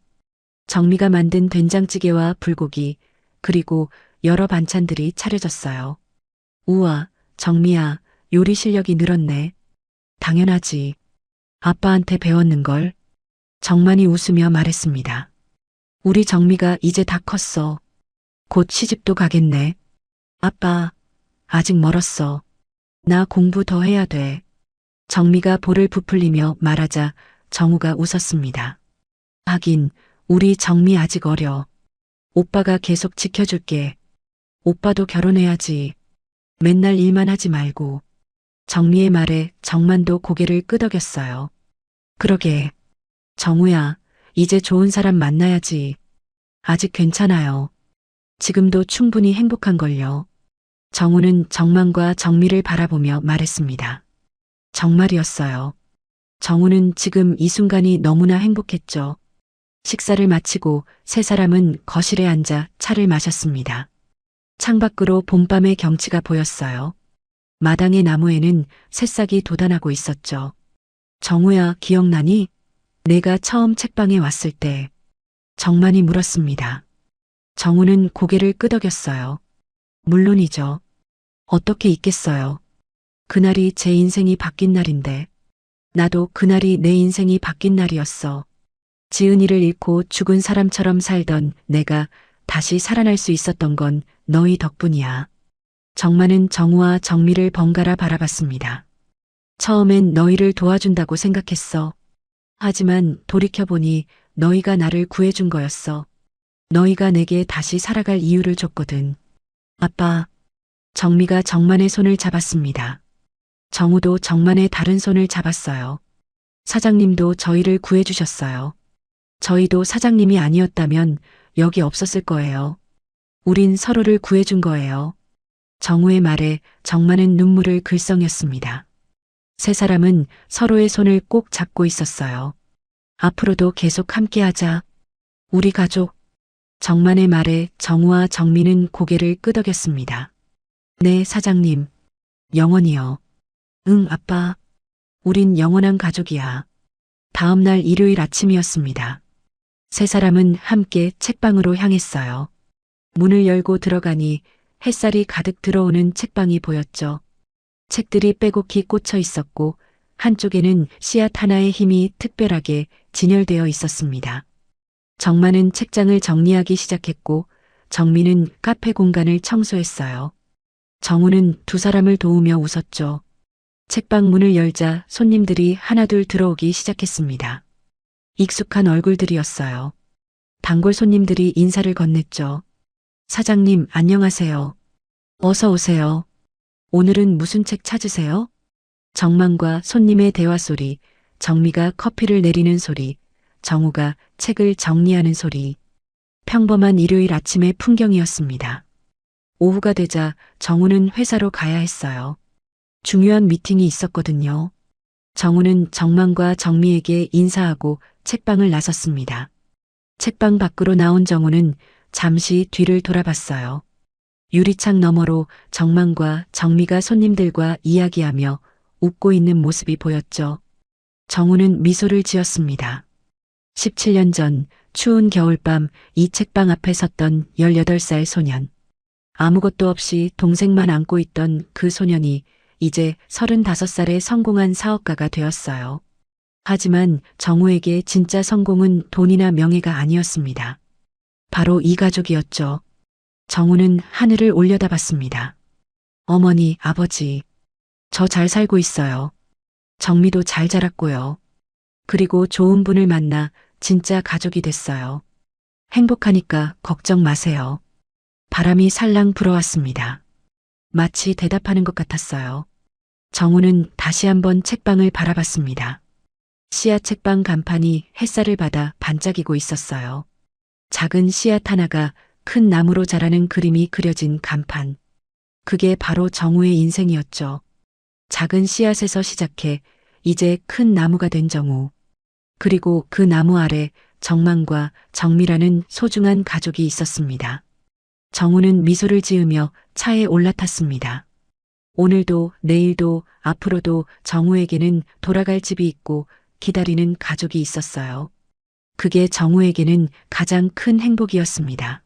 정미가 만든 된장찌개와 불고기, 그리고 여러 반찬들이 차려졌어요. 우와, 정미야, 요리 실력이 늘었네. 당연하지. 아빠한테 배웠는걸. 정만이 웃으며 말했습니다. 우리 정미가 이제 다 컸어. 곧 시집도 가겠네. 아빠, 아직 멀었어. 나 공부 더 해야 돼. 정미가 볼을 부풀리며 말하자 정우가 웃었습니다. 하긴, 우리 정미 아직 어려. 오빠가 계속 지켜줄게. 오빠도 결혼해야지. 맨날 일만 하지 말고. 정미의 말에 정만도 고개를 끄덕였어요. 그러게. 정우야, 이제 좋은 사람 만나야지. 아직 괜찮아요. 지금도 충분히 행복한걸요. 정우는 정만과 정미를 바라보며 말했습니다. 정말이었어요. 정우는 지금 이 순간이 너무나 행복했죠. 식사를 마치고 세 사람은 거실에 앉아 차를 마셨습니다. 창밖으로 봄밤의 경치가 보였어요. 마당의 나무에는 새싹이 돋아나고 있었죠. 정우야, 기억나니? 내가 처음 책방에 왔을 때. 정만이 물었습니다. 정우는 고개를 끄덕였어요. 물론이죠. 어떻게 있겠어요. 그날이 제 인생이 바뀐 날인데. 나도 그날이 내 인생이 바뀐 날이었어. 지은이를 잃고 죽은 사람처럼 살던 내가 다시 살아날 수 있었던 건 너희 덕분이야. 정만은 정우와 정미를 번갈아 바라봤습니다. 처음엔 너희를 도와준다고 생각했어. 하지만 돌이켜보니 너희가 나를 구해준 거였어. 너희가 내게 다시 살아갈 이유를 줬거든. 아빠. 정미가 정만의 손을 잡았습니다. 정우도 정만의 다른 손을 잡았어요. 사장님도 저희를 구해주셨어요. 저희도 사장님이 아니었다면 여기 없었을 거예요. 우린 서로를 구해준 거예요. 정우의 말에 정만은 눈물을 글썽였습니다. 세 사람은 서로의 손을 꼭 잡고 있었어요. 앞으로도 계속 함께하자. 우리 가족. 정만의 말에 정우와 정미는 고개를 끄덕였습니다. 네, 사장님. 영원히요. 응, 아빠. 우린 영원한 가족이야. 다음 날 일요일 아침이었습니다. 세 사람은 함께 책방으로 향했어요. 문을 열고 들어가니 햇살이 가득 들어오는 책방이 보였죠. 책들이 빼곡히 꽂혀 있었고 한쪽에는 씨앗 하나의 힘이 특별하게 진열되어 있었습니다. 정마는 책장을 정리하기 시작했고 정미는 카페 공간을 청소했어요. 정우는 두 사람을 도우며 웃었죠. 책방 문을 열자 손님들이 하나둘 들어오기 시작했습니다. 익숙한 얼굴들이었어요. 단골 손님들이 인사를 건넸죠. 사장님, 안녕하세요. 어서 오세요. 오늘은 무슨 책 찾으세요? 정만과 손님의 대화 소리, 정미가 커피를 내리는 소리, 정우가 책을 정리하는 소리. 평범한 일요일 아침의 풍경이었습니다. 오후가 되자 정우는 회사로 가야 했어요. 중요한 미팅이 있었거든요. 정우는 정만과 정미에게 인사하고 책방을 나섰습니다. 책방 밖으로 나온 정우는 잠시 뒤를 돌아봤어요. 유리창 너머로 정만과 정미가 손님들과 이야기하며 웃고 있는 모습이 보였죠. 정우는 미소를 지었습니다. 17년 전 추운 겨울밤 이 책방 앞에 섰던 18살 소년. 아무것도 없이 동생만 안고 있던 그 소년이 이제 35살의 성공한 사업가가 되었어요. 하지만 정우에게 진짜 성공은 돈이나 명예가 아니었습니다. 바로 이 가족이었죠. 정우는 하늘을 올려다봤습니다. 어머니, 아버지, 저 잘 살고 있어요. 정미도 잘 자랐고요. 그리고 좋은 분을 만나 진짜 가족이 됐어요. 행복하니까 걱정 마세요. 바람이 살랑 불어왔습니다. 마치 대답하는 것 같았어요. 정우는 다시 한번 책방을 바라봤습니다. 씨앗 책방 간판이 햇살을 받아 반짝이고 있었어요. 작은 씨앗 하나가 큰 나무로 자라는 그림이 그려진 간판. 그게 바로 정우의 인생이었죠. 작은 씨앗에서 시작해 이제 큰 나무가 된 정우. 그리고 그 나무 아래 정만과 정미라는 소중한 가족이 있었습니다. 정우는 미소를 지으며 차에 올라탔습니다. 오늘도 내일도 앞으로도 정우에게는 돌아갈 집이 있고 기다리는 가족이 있었어요. 그게 정우에게는 가장 큰 행복이었습니다.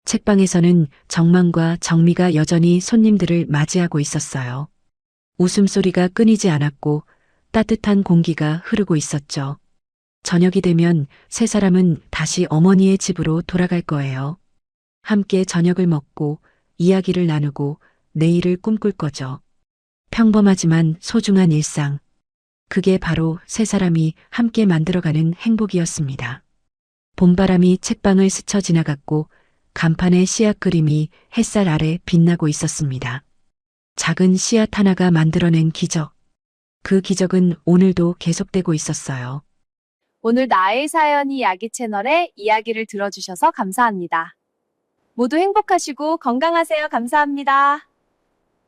책방에서는 정만과 정미가 여전히 손님들을 맞이하고 있었어요. 웃음소리가 끊이지 않았고 따뜻한 공기가 흐르고 있었죠. 저녁이 되면 세 사람은 다시 어머니의 집으로 돌아갈 거예요. 함께 저녁을 먹고 이야기를 나누고 내일을 꿈꿀 거죠. 평범하지만 소중한 일상. 그게 바로 세 사람이 함께 만들어가는 행복이었습니다. 봄바람이 책방을 스쳐 지나갔고 간판의 씨앗 그림이 햇살 아래 빛나고 있었습니다. 작은 씨앗 하나가 만들어낸 기적. 그 기적은 오늘도 계속되고 있었어요. 오늘 나의 사연이 야기 채널의 이야기를 들어주셔서 감사합니다. 모두 행복하시고 건강하세요. 감사합니다.